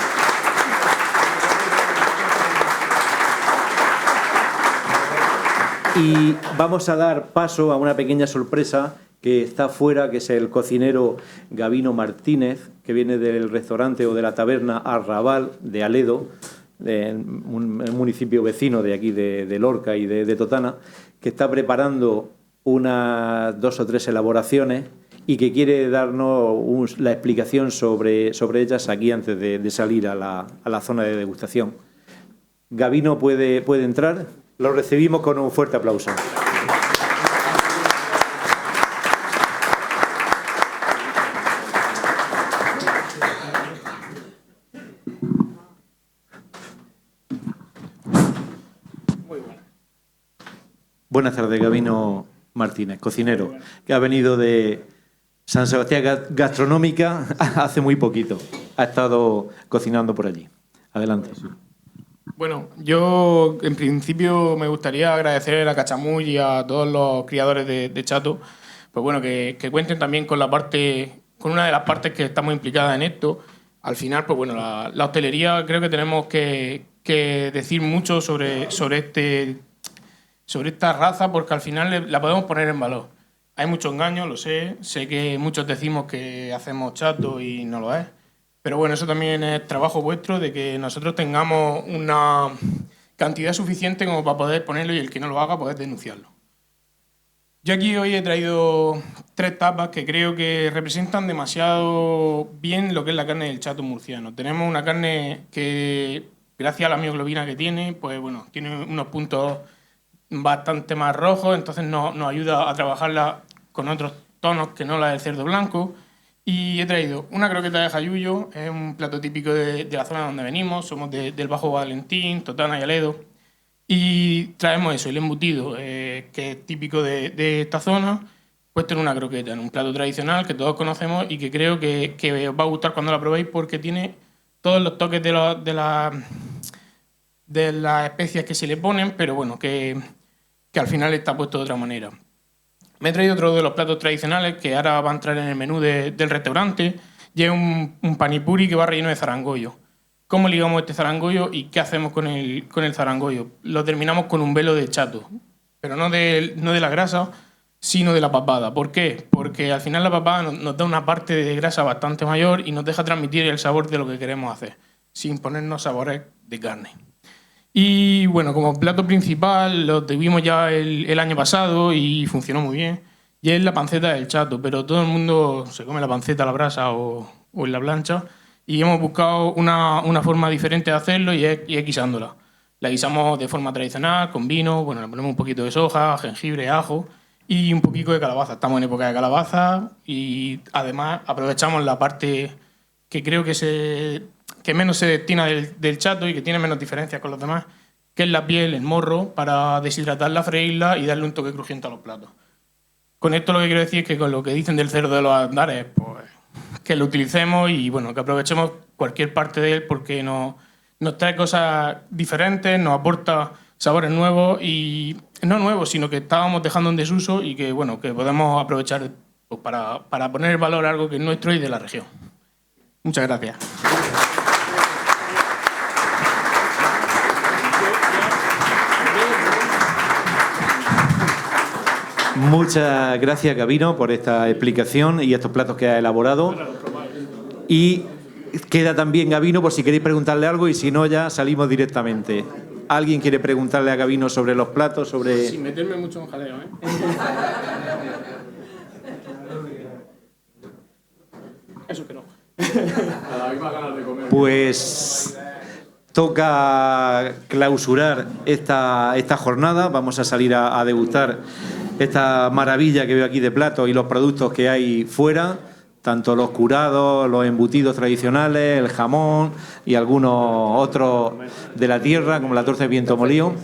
Y vamos a dar paso a una pequeña sorpresa que está fuera, que es el cocinero Gabino Martínez, que viene del restaurante o de la taberna Arrabal de Aledo, de un municipio vecino de aquí, de Lorca y de Totana, que está preparando unas 2 o 3 elaboraciones y que quiere darnos la explicación sobre ellas aquí antes de salir a la zona de degustación. Gabino puede entrar. Lo recibimos con un fuerte aplauso. Buenas tardes, Gabino Martínez, cocinero, que ha venido de San Sebastián Gastronómica hace muy poquito. Ha estado cocinando por allí. Adelante. Bueno, yo en principio me gustaría agradecer a Cachamull y a todos los criadores de chato, pues bueno, que cuenten también con una de las partes que estamos implicadas en esto. Al final, pues bueno, la hostelería creo que tenemos que decir mucho sobre esta raza, porque al final la podemos poner en valor. Hay mucho engaño, lo sé que muchos decimos que hacemos chato y no lo es. Pero bueno, eso también es trabajo vuestro, de que nosotros tengamos una cantidad suficiente como para poder ponerlo y el que no lo haga poder denunciarlo. Yo aquí hoy he traído 3 tapas que creo que representan demasiado bien lo que es la carne del chato murciano. Tenemos una carne que, gracias a la mioglobina que tiene, pues bueno, tiene unos puntos bastante más rojos, entonces nos ayuda a trabajarla con otros tonos que no la del cerdo blanco. Y he traído una croqueta de jayuyo, es un plato típico de la zona donde venimos, somos del Bajo Valentín, Totana y Aledo. Y traemos eso, el embutido, que es típico de esta zona, puesto en una croqueta, en un plato tradicional que todos conocemos y que creo que os va a gustar cuando la probéis, porque tiene todos los toques de de las especias que se le ponen, pero bueno, que al final está puesto de otra manera. Me he traído otro de los platos tradicionales que ahora va a entrar en el menú del restaurante, y es un panipuri que va relleno de zarangollo. ¿Cómo ligamos este zarangollo y qué hacemos con el zarangollo? Lo terminamos con un velo de chato, pero no de la grasa, sino de la papada. ¿Por qué? Porque al final la papada nos da una parte de grasa bastante mayor y nos deja transmitir el sabor de lo que queremos hacer, sin ponernos sabores de carne. Y bueno, como plato principal lo tuvimos ya el año pasado y funcionó muy bien, y es la panceta del chato, pero todo el mundo se come la panceta a la brasa o en la plancha, y hemos buscado una forma diferente de hacerlo y es guisándola. La guisamos de forma tradicional, con vino, bueno, le ponemos un poquito de soja, jengibre, ajo y un poquito de calabaza. Estamos en época de calabaza y además aprovechamos la parte que creo que menos se destina del chato y que tiene menos diferencias con los demás, que es la piel, el morro, para deshidratarla, freírla y darle un toque crujiente a los platos. Con esto lo que quiero decir es que con lo que dicen del cerdo de los Andares, pues que lo utilicemos y bueno, que aprovechemos cualquier parte de él porque nos trae cosas diferentes, nos aporta sabores nuevos y no nuevos, sino que estábamos dejando en desuso y que bueno, que podemos aprovechar pues, para poner valor a algo que es nuestro y de la región. Muchas gracias. Muchas gracias, Gabino, por esta explicación y estos platos que ha elaborado. Y queda también Gabino por si queréis preguntarle algo y si no ya salimos directamente. ¿Alguien quiere preguntarle a Gabino sobre los platos, sobre...? Sin meterme mucho en jaleo, ¿eh? Eso que no. Pues toca clausurar esta jornada. Vamos a salir a degustar esta maravilla que veo aquí de platos y los productos que hay fuera, tanto los curados, los embutidos tradicionales, el jamón y algunos otros de la tierra, como la torta de viento molido.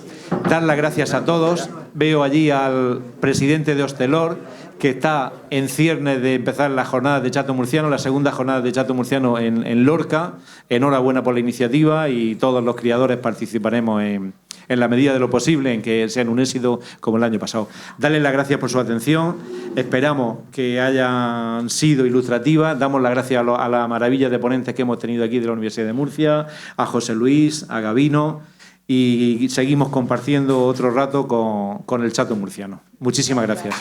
Dar las gracias a todos. Veo allí al presidente de Hostelor, que está en ciernes de empezar las jornadas de Chato Murciano, la segunda jornada de Chato Murciano en Lorca. Enhorabuena por la iniciativa y todos los criadores participaremos en la medida de lo posible en que sean un éxito como el año pasado. Darles las gracias por su atención, esperamos que hayan sido ilustrativas, damos las gracias a la maravilla de ponentes que hemos tenido aquí de la Universidad de Murcia, a José Luis, a Gabino, y seguimos compartiendo otro rato con el Chato Murciano. Muchísimas gracias.